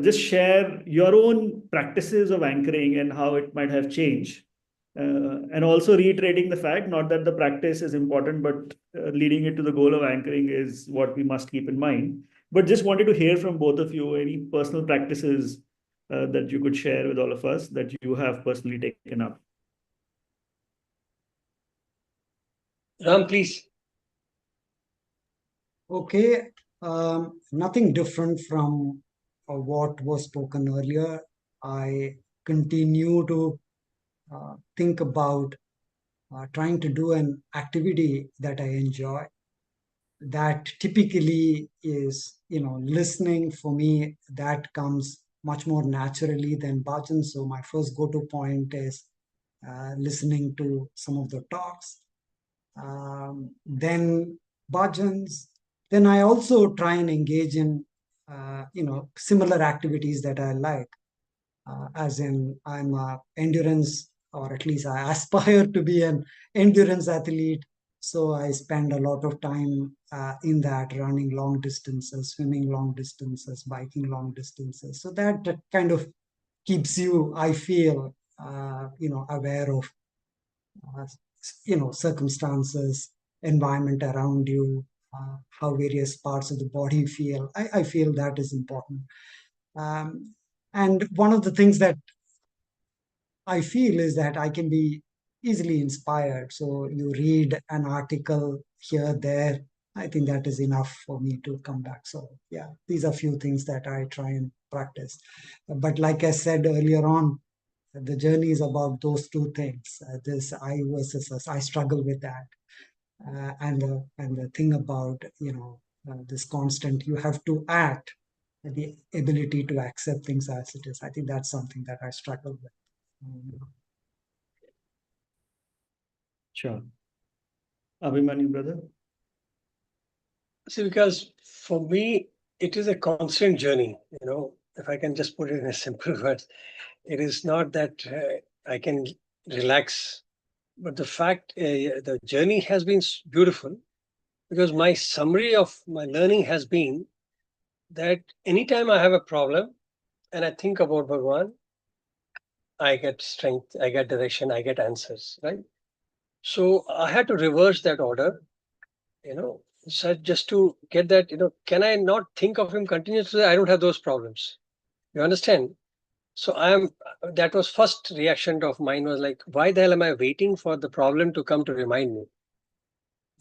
Speaker 2: just share your own practices of anchoring and how it might have changed. And also reiterating the fact, not that the practice is important, but leading it to the goal of anchoring is what we must keep in mind. But just wanted to hear from both of you any personal practices that you could share with all of us that you have personally taken up.
Speaker 3: Ram, please.
Speaker 4: Okay. Nothing different from what was spoken earlier. I continue to think about trying to do an activity that I enjoy. That typically is, listening for me, that comes much more naturally than bhajan. So my first go-to point is listening to some of the talks, then bhajans. Then I also try and engage in, similar activities that I like. As in, I'm a endurance, or at least I aspire to be an endurance athlete. So I spend a lot of time in that, running long distances, swimming long distances, biking long distances. So that kind of keeps you, I feel, aware of, circumstances, environment around you, how various parts of the body feel. I feel that is important. Um, and one of the things that I feel is that I can be easily inspired. So you read an article here, there. I think that is enough for me to come back. So yeah, these are few things that I try and practice. But like I said earlier on, the journey is about those two things. This I versus us. I struggle with that. And the thing about, this constant, you have to act, the ability to accept things as it is. I think that's something that I struggle with.
Speaker 2: Sure. Abhimanyu, brother?
Speaker 3: See, because for me, it is a constant journey, if I can just put it in a simple words. It is not that I can relax, but the journey has been beautiful, because my summary of my learning has been that anytime I have a problem and I think about Bhagawan, I get strength, I get direction, I get answers, right? So I had to reverse that order, so just to get that, can I not think of him continuously? I don't have those problems. You understand? So that was first reaction of mine, was like, why the hell am I waiting for the problem to come to remind me?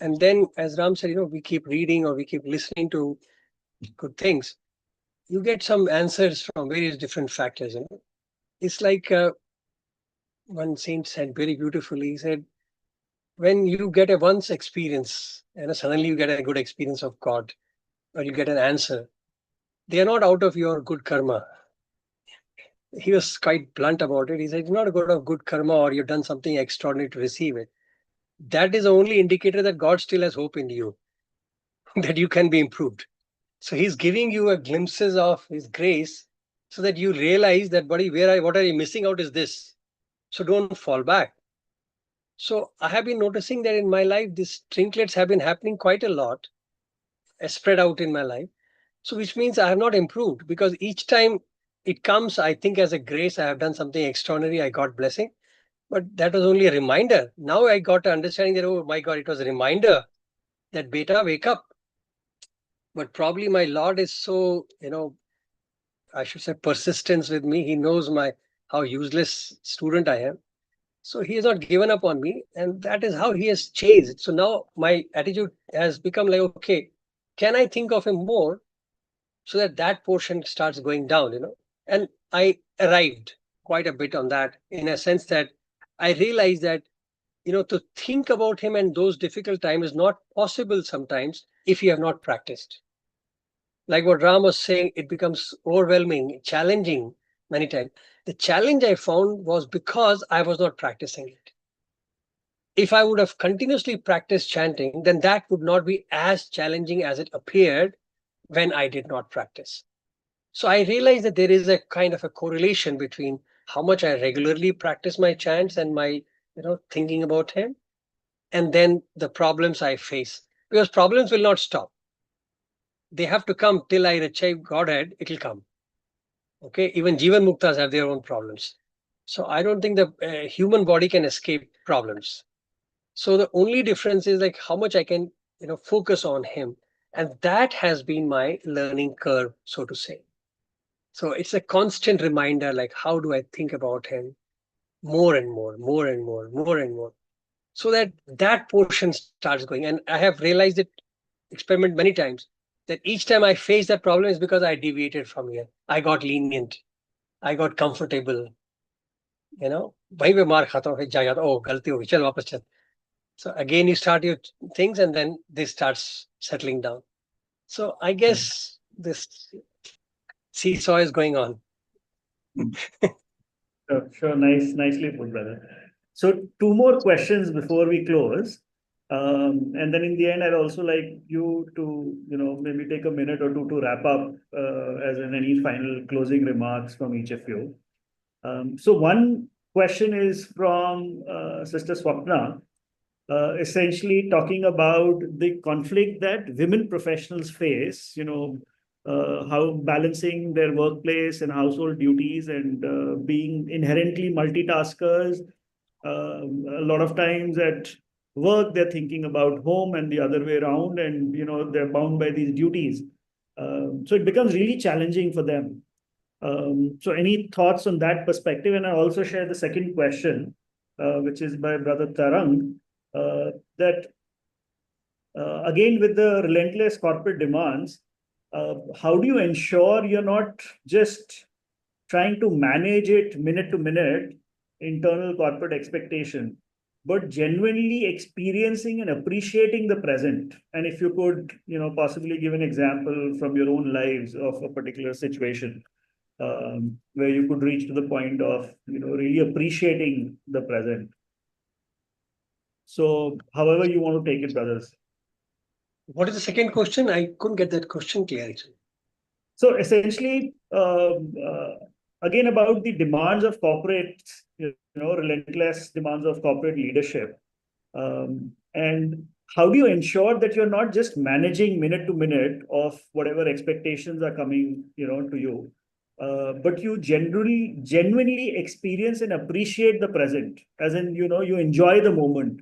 Speaker 3: And then, as Ram said, we keep reading or we keep listening to good things. You get some answers from various different factors. It's like one saint said very beautifully. He said, when you get a once experience and suddenly you get a good experience of God, or you get an answer, they are not out of your good karma. He was quite blunt about it. He said, it's not a good of good karma or you've done something extraordinary to receive it. That is the only indicator that God still has hope in you, that you can be improved. So he's giving you a glimpses of his grace so that you realize that, buddy, what are you missing out is this. So don't fall back. So I have been noticing that in my life, these trinklets have been happening quite a lot, spread out in my life. So which means I have not improved, because each time it comes, I think as a grace, I have done something extraordinary, I got blessing. But that was only a reminder. Now I got an understanding that, oh my God, it was a reminder that beta, wake up. But probably my Lord is so, I should say persistence with me. He knows how useless student I am. So he has not given up on me, and that is how he has changed. So now my attitude has become like, okay, can I think of him more so that portion starts going down, And I arrived quite a bit on that, in a sense that I realized that, to think about him and those difficult times is not possible sometimes if you have not practiced. Like what Ram was saying, it becomes overwhelming, challenging many times. The challenge I found was because I was not practicing it. If I would have continuously practiced chanting, then that would not be as challenging as it appeared when I did not practice. So I realized that there is a kind of a correlation between how much I regularly practice my chants and my, thinking about him, and then the problems I face. Because problems will not stop. They have to come till I achieve Godhead, it will come. Okay, even Jivan Muktas have their own problems. So I don't think the human body can escape problems. So the only difference is like how much I can, focus on him. And that has been my learning curve, so to say. So it's a constant reminder, like, how do I think about him more and more, more and more, more and more, so that portion starts going. And I have realized it, experiment many times, that each time I face that problem is because I deviated from here. I got lenient. I got comfortable. वहीं पे मार खाता हूँ, फिर जा जाता, ओ गलती हो गई, चल वापस चल. So again, you start your things and then this starts settling down. So I guess this seesaw is going on.
Speaker 2: Sure. Nicely put, brother. So two more questions before we close. And then in the end, I'd also like you to, maybe take a minute or two to wrap up, as in any final closing remarks from each of you. So one question is from Sister Swapna, essentially talking about the conflict that women professionals face, how balancing their workplace and household duties and being inherently multitaskers. A lot of times at work, they're thinking about home and the other way around, and they're bound by these duties. So it becomes really challenging for them. So any thoughts on that perspective? And I also share the second question, which is by Brother Tarang, that again, with the relentless corporate demands, how do you ensure you're not just trying to manage it minute to minute, internal corporate expectation, but genuinely experiencing and appreciating the present? And if you could, possibly give an example from your own lives of a particular situation, where you could reach to the point of, really appreciating the present. So however you want to take it, brothers.
Speaker 3: What is the second question? I couldn't get that question clear, actually.
Speaker 2: So essentially, again, about the demands of corporate, relentless demands of corporate leadership. And how do you ensure that you're not just managing minute to minute of whatever expectations are coming, to you, but you genuinely experience and appreciate the present, as in, you enjoy the moment.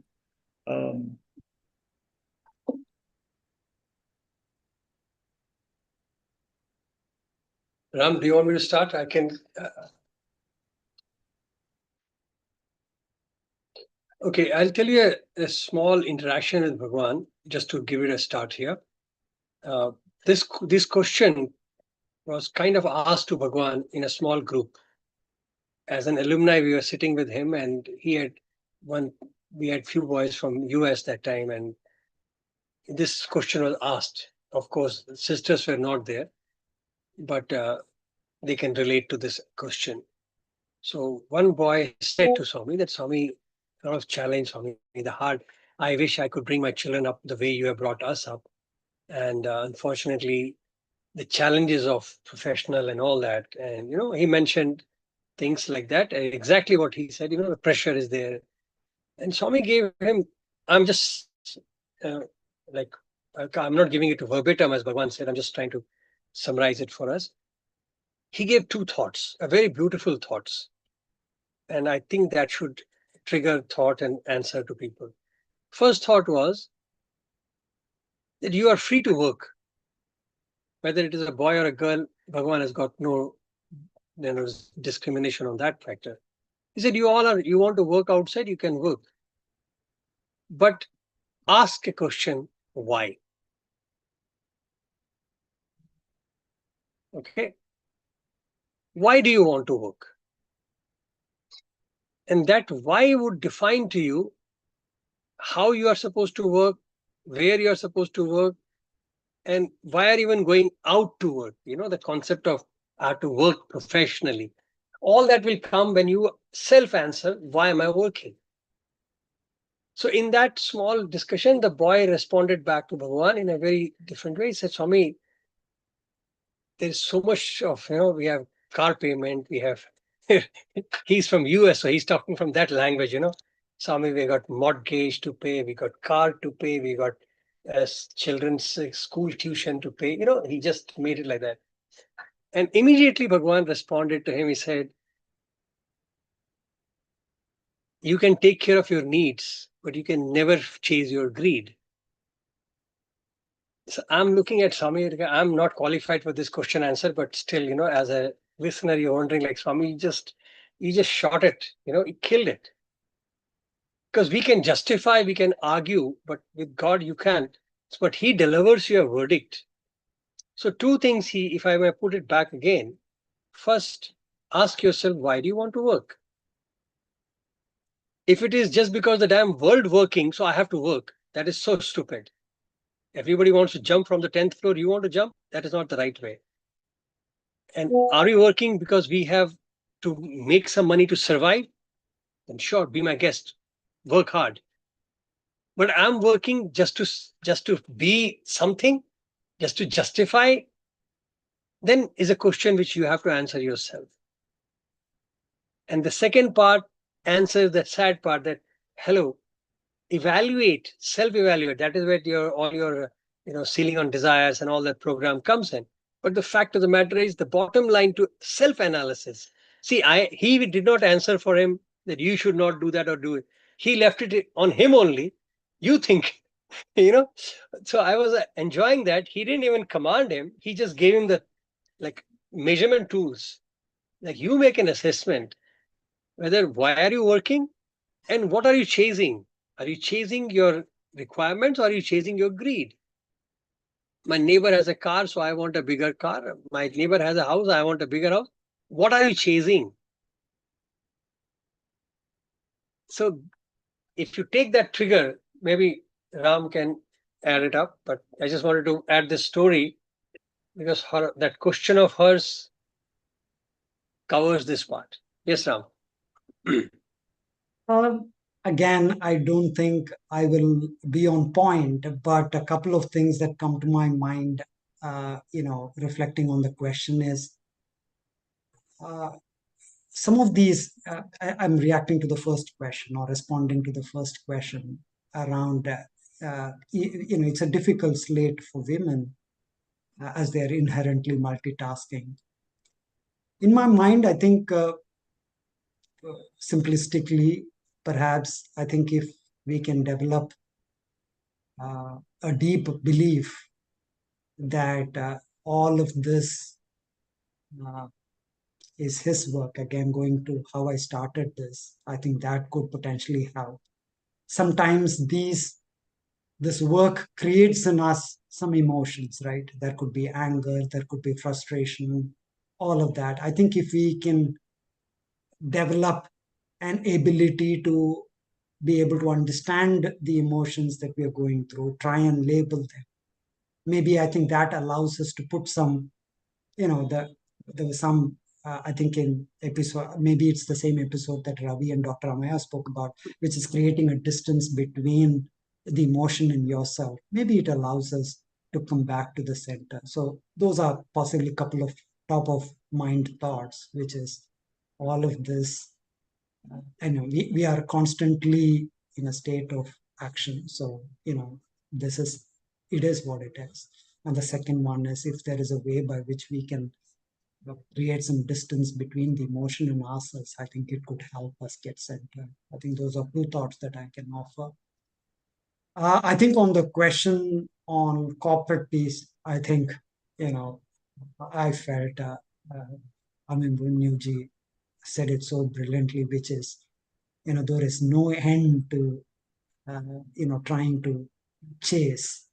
Speaker 3: Ram, do you want me to start? I can. Okay, I'll tell you a small interaction with Bhagawan just to give it a start here. This question was kind of asked to Bhagawan in a small group. As an alumni, we were sitting with him, and we had few boys from US that time, and this question was asked. Of course, sisters were not there, but they can relate to this question. So one boy said to Swami that Swami, a lot of challenge, Swami, the hard. I wish I could bring my children up the way you have brought us up. And unfortunately, the challenges of professional and all that. And, he mentioned things like that. Exactly what he said, the pressure is there. And Swami gave him, I'm just like, I'm not giving it to verbatim as Bhagawan said, I'm just trying to summarize it for us. He gave two thoughts, a very beautiful thoughts. And I think that should trigger thought and answer to people. First thought was that you are free to work. Whether it is a boy or a girl, Bhagawan has got no discrimination on that factor. He said, you want to work outside, you can work. But ask a question, why? Okay. Why do you want to work? And that why would define to you how you are supposed to work, where you are supposed to work, and why are you even going out to work? The concept of to work professionally. All that will come when you self-answer, why am I working? So in that small discussion, the boy responded back to Bhagawan in a very different way. He said, Swami, there's so much of, we have car payment, we have, he's from US, so he's talking from that language, Swami, we got mortgage to pay, we got car to pay, we got children's school tuition to pay. He just made it like that. And immediately Bhagawan responded to him. He said, you can take care of your needs, but you can never chase your greed. So I'm looking at Swami. I'm not qualified for this question answer, but still, as a listener, you're wondering like, Swami, you just shot it, you killed it. Because we can justify, we can argue, but with God you can't. But he delivers you a verdict. So two things if I may put it back again, first, ask yourself, why do you want to work? If it is just because the damn world working, so I have to work, that is so stupid. Everybody wants to jump from the 10th floor. You want to jump? That is not the right way. And are we working because we have to make some money to survive? Then sure, be my guest. Work hard. But I'm working just to be something, just to justify. Then is a question which you have to answer yourself. And the second part answers the sad part that, hello, evaluate, self-evaluate. That is where all your ceiling on desires and all that program comes in. But the fact of the matter is, the bottom line to self-analysis. See, he did not answer for him that you should not do that or do it. He left it on him only. You think, So I was enjoying that. He didn't even command him. He just gave him the measurement tools. Like, you make an assessment whether why are you working and what are you chasing? Are you chasing your requirements or are you chasing your greed? My neighbor has a car, so I want a bigger car. My neighbor has a house, I want a bigger house. What are you chasing? So if you take that trigger, maybe Ram can add it up, but I just wanted to add this story because that question of hers covers this part. Yes, Ram.
Speaker 4: Again, I don't think I will be on point, but a couple of things that come to my mind, reflecting on the question is some of these, I'm reacting to the first question or responding to the first question around, it's a difficult slate for women as they're inherently multitasking. In my mind, I think simplistically, perhaps, I think if we can develop a deep belief that all of this is his work, again, going to how I started this, I think that could potentially help. Sometimes this work creates in us some emotions, right? There could be anger, there could be frustration, all of that. I think if we can develop an ability to be able to understand the emotions that we are going through, try and label them. Maybe I think that allows us to put some, there was some, I think in episode, maybe it's the same episode that Ravi and Dr. Amaya spoke about, which is creating a distance between the emotion and yourself. Maybe it allows us to come back to the center. So those are possibly a couple of top of mind thoughts, which is all of this. I know we are constantly in a state of action. So, it is what it is. And the second one is if there is a way by which we can create some distance between the emotion and ourselves, I think it could help us get centered. I think those are two thoughts that I can offer. I think on the question on corporate piece, I think, I felt Abhimanyu ji said it so brilliantly, which is, there is no end to, trying to chase,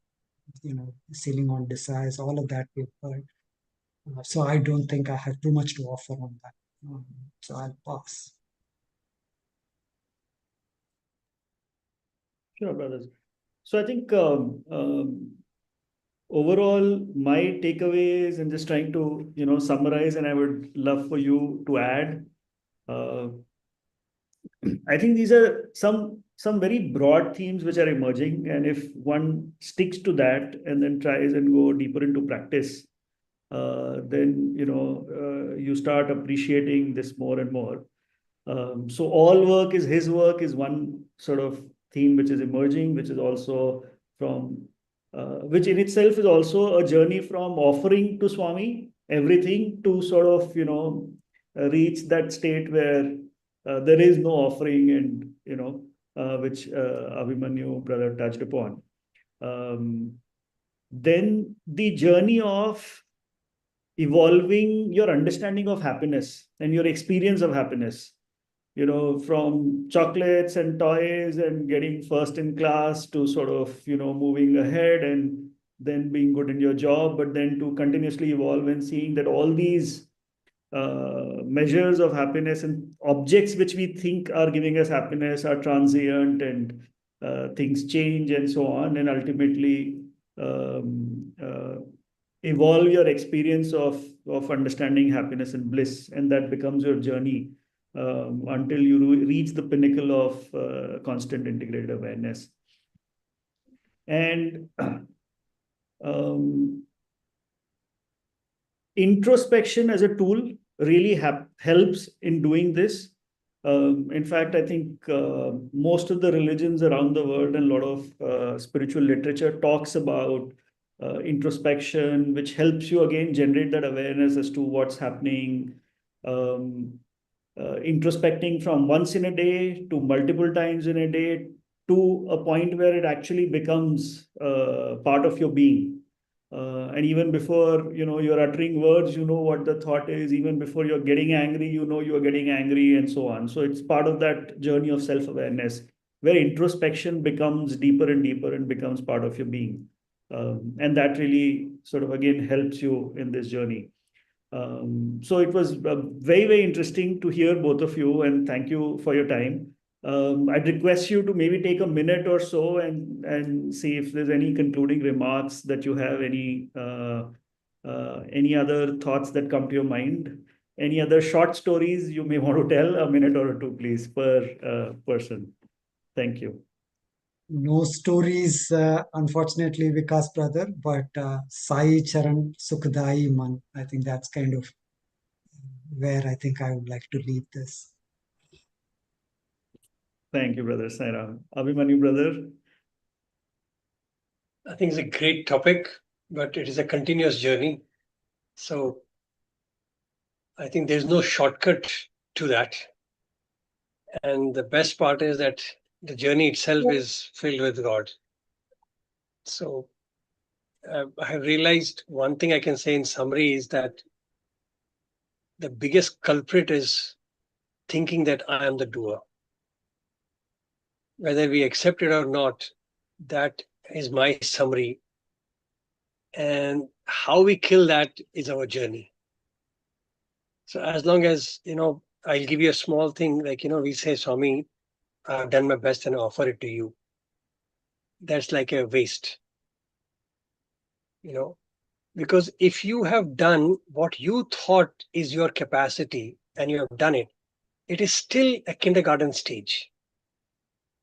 Speaker 4: ceiling on desires, all of that we've heard. So I don't think I have too much to offer on that. So I'll pass.
Speaker 2: Sure, brothers. So I think overall, my takeaways and just trying to, summarize, and I would love for you to add. I think these are some very broad themes which are emerging, and if one sticks to that and then tries and go deeper into practice, then you start appreciating this more and more. So all work is his work is one sort of theme which is emerging, which is also from which in itself is also a journey from offering to Swami everything to sort of reach that state where there is no offering, and which Abhimanyu brother touched upon. Then the journey of evolving your understanding of happiness and your experience of happiness, from chocolates and toys and getting first in class to sort of, moving ahead and then being good in your job, but then to continuously evolve and seeing that all these measures of happiness and objects which we think are giving us happiness are transient, and things change and so on, and ultimately evolve your experience of understanding happiness and bliss, and that becomes your journey until you reach the pinnacle of constant integrated awareness. And introspection as a tool really helps in doing this. In fact, I think most of the religions around the world and a lot of spiritual literature talks about introspection, which helps you again generate that awareness as to what's happening. Introspecting from once in a day to multiple times in a day, to a point where it actually becomes part of your being. And even before you're uttering words, you know what the thought is. Even before you're getting angry, you know you're getting angry, and so on. So it's part of that journey of self-awareness, where introspection becomes deeper and deeper and becomes part of your being. And that really sort of again helps you in this journey. So it was very, very interesting to hear both of you, and thank you for your time. I'd request you to maybe take a minute or so and see if there's any concluding remarks that you have, any other thoughts that come to your mind, any other short stories you may want to tell, a minute or two, please, per person. Thank you.
Speaker 4: No stories, unfortunately, Vikas brother, but Sai Charan Sukhdai Man. I think that's kind of where I think I would like to leave this.
Speaker 2: Thank you, brother Sai Ram. Abhimanyu, brother.
Speaker 3: I think it's a great topic, but it is a continuous journey. So I think there's no shortcut to that. And the best part is that the journey itself is filled with God. So I have realized one thing I can say in summary is that the biggest culprit is thinking that I am the doer. Whether we accept it or not, that is my summary. And how we kill that is our journey. So as long as, I'll give you a small thing, like, we say, Swami, I've done my best and I offer it to you. That's like a waste, because if you have done what you thought is your capacity and you have done it, it is still a kindergarten stage.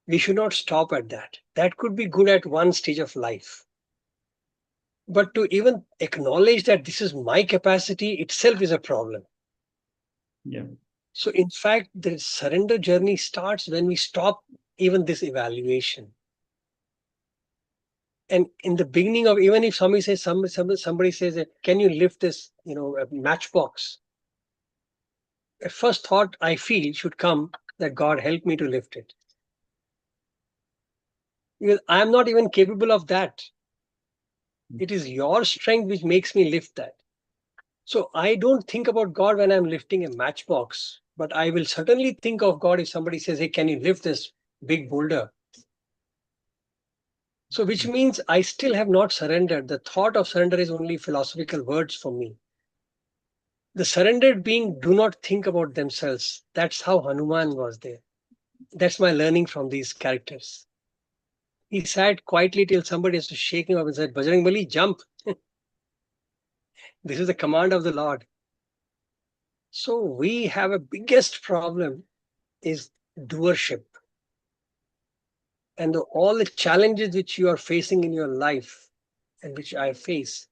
Speaker 3: We should not stop at that. That could be good at one stage of life. But to even acknowledge that this is my capacity itself is a problem.
Speaker 2: Yeah.
Speaker 3: So in fact, the surrender journey starts when we stop even this evaluation. And in the beginning of, even if somebody says, somebody says, can you lift this, a matchbox? At first thought I feel should come that God help me to lift it. Because I am not even capable of that. It is your strength which makes me lift that. So I don't think about God when I'm lifting a matchbox, but I will certainly think of God if somebody says, hey, can you lift this big boulder? So which means I still have not surrendered. The thought of surrender is only philosophical words for me. The surrendered being do not think about themselves. That's how Hanuman was there. That's my learning from these characters. He sat quietly till somebody has to shake him up and said, Bajrangbali, jump. This is the command of the Lord. So we have a biggest problem is doership. And all the challenges which you are facing in your life and which I face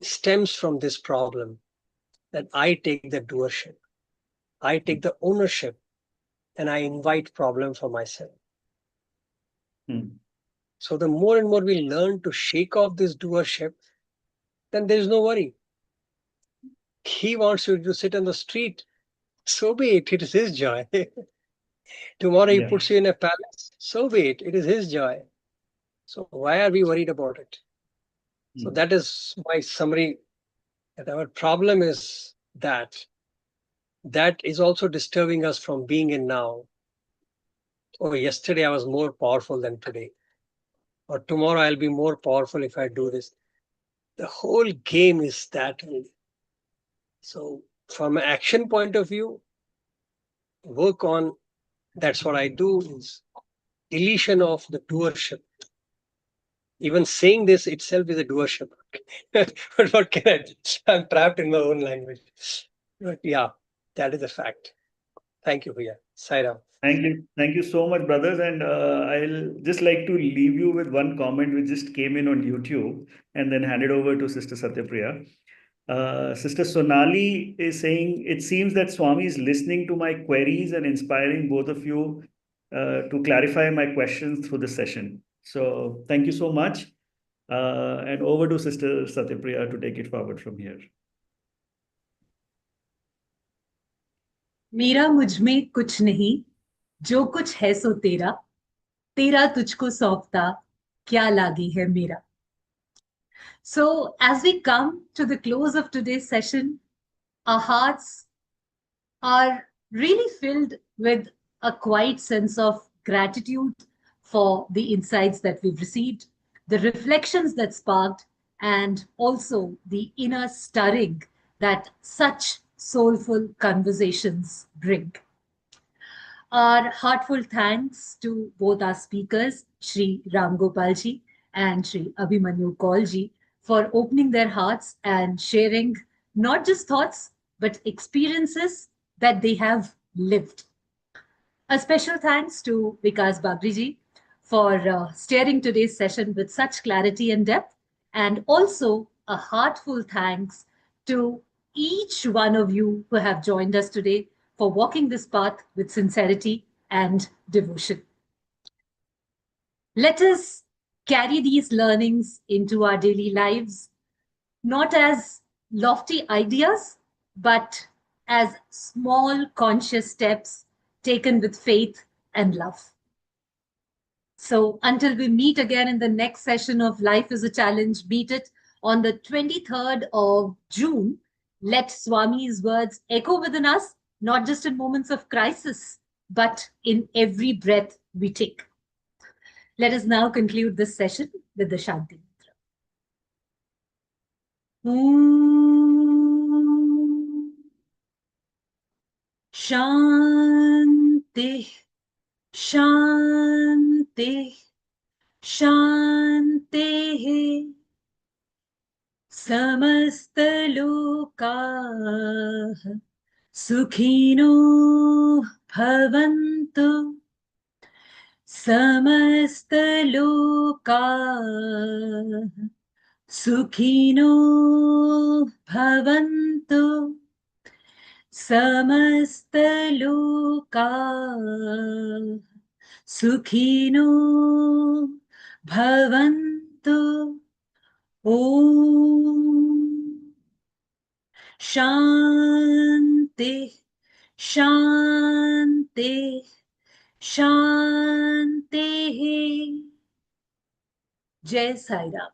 Speaker 3: stems from this problem that I take the doership. I take the ownership and I invite problem for myself. So the more and more we learn to shake off this doership, then there's no worry. He wants you to sit on the street. So be it. It is his joy. Tomorrow he puts you in a palace. So be it. It is his joy. So why are we worried about it? So that is my summary. That our problem is that is also disturbing us from being in now. Oh, yesterday I was more powerful than today. Or tomorrow I'll be more powerful if I do this. The whole game is that. So from an action point of view, work on, that's what I do, is deletion of the doership. Even saying this itself is a doership. But what can I do? I'm trapped in my own language. But yeah, that is a fact. Thank you, Bhaiya. Sai Ram.
Speaker 2: Thank you so much, brothers. And I'll just like to leave you with one comment which just came in on YouTube, and then hand it over to Sister Satyapriya. Sister Sonali is saying, it seems that Swami is listening to my queries and inspiring both of you to clarify my questions through the session. So thank you so much. And over to Sister Satyapriya to take it forward from here.
Speaker 1: मेरा मुझ में कुछ नहीं, जो कुछ है सो तेरा, तेरा तुझको सौंपता, क्या लागी है मेरा. So as we come to the close of today's session, our hearts are really filled with a quiet sense of gratitude for the insights that we've received, the reflections that sparked, and also the inner stirring that such soulful conversations bring. Our heartfelt thanks to both our speakers, Shri Ram Gopalji and Shri Abhimanyu Kaulji, for opening their hearts and sharing not just thoughts, but experiences that they have lived. A special thanks to Vikas Bagriji for steering today's session with such clarity and depth, and also a heartful thanks to each one of you who have joined us today for walking this path with sincerity and devotion. Let us carry these learnings into our daily lives, not as lofty ideas, but as small conscious steps taken with faith and love. So until we meet again in the next session of Life is a Challenge, beat it on the 23rd of June, let Swami's words echo within us, not just in moments of crisis, but in every breath we take. Let us now conclude this session with the Shanti Mantra. Shanti, Shanti, Shanti. Samastalokaah Sukhino Bhavantu. Samastalokaah Sukhino Bhavantu. Samastalokaah Sukhino Bhavantu. Om Shanti, Shanti, Shanti. Jai Sai Ram.